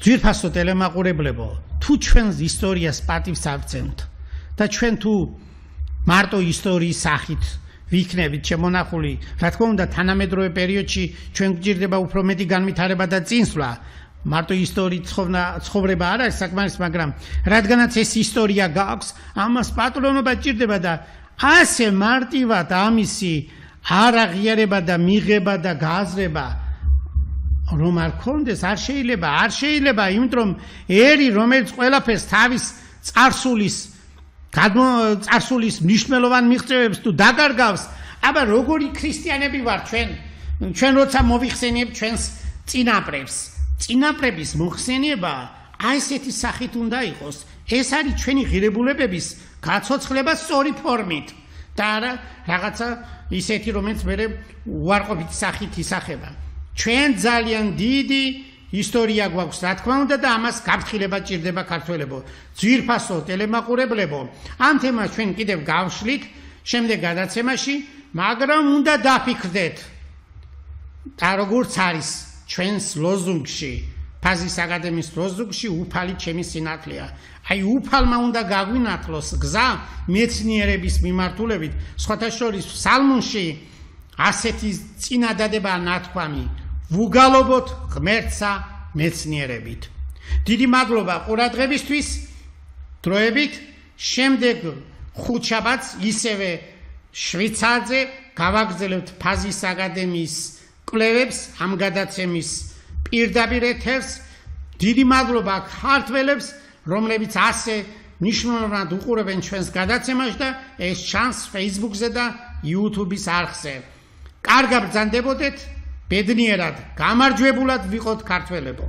ძვირფასო ტელემაყურებლებო თუ ჩვენ ისტორიას პატივს ავცემთ და ჩვენ თუ მარტო ისტორიის სახით ვიქნებით შემონახული რა თქმა უნდა თანამედროვე პერიოდში ჩვენ გვჭირდება უფრო მეტი განვითარება და წინსვლა მარტო ისტორიით ცხოვრება არ არის საკმარის მაგრამ რადგანაც ეს ისტორია გაქვს ამას პატრონობა ჭირდება და ასე მარტივად ამისი არაღიარება და მიღება და გააზრება რომ არ ქონდეს არ შეიძლება იმიტომ რომ ერი რომელიც ყველაფერს თავის წარსულის წარსულის მნიშვნელოვან მიღწევებს თუ დაკარგავს, აბა როგორი ქრისტიანები ვარ ჩვენ როცა მოვიხსენიებთ ჩვენს წინაპრებს. წინაპრების მოხსენება აი ესეთი სახით უნდა იყოს. ეს არის ჩვენი ღირებულებების გაცოცხლება სწორი ფორმით და არა რაღაცა ისეთი, რომელიც მე უარყოფითი სახით ისახება. ჩვენ ძალიან დიდი ისტორია გვაქვს, რა თქმა უნდა და ამას გაფრთხილება ჭირდება ქართველებო. ძვირფასო ტელემაყურებლებო, ამ თემას ჩვენ კიდევ გავშლით შემდეგ გადაცემაში, მაგრამ უნდა დაფიქრდეთ. და როგორც არის ჩვენს ლოზუნგში, ფაზის აკადემიის ლოზუნგში უფალი ჩემი სინათლეა. აი უფალმა უნდა გაგვინათლოს გზა მეცნიერების მიმართულებით, სხვათა შორის ფსალმუნში ასეთი წინადადებაა ნათქვამი: ვუგალობოთ ღმერთსა მეცნიერებით. დიდი მადლობა ყურადღებისთვის. დროებით შემდეგ ხუთშაბათს ისევე შვიცარზე გავაგრძელებთ ფაზის აკადემიის კვლევებს ამ გადაცემის პირდაპირ ეთერს. დიდი მადლობა ქართველებს, რომლებიც ასე მნიშვნელოვნად უყურებენ ჩვენს გადაცემას და ეს ჩანს Facebook-ზე და YouTube-ის არხზე. კარგად ბრძანდებოდეთ, ბედნიერად, გამარჯვებულად ვიყოთ ქართველებო.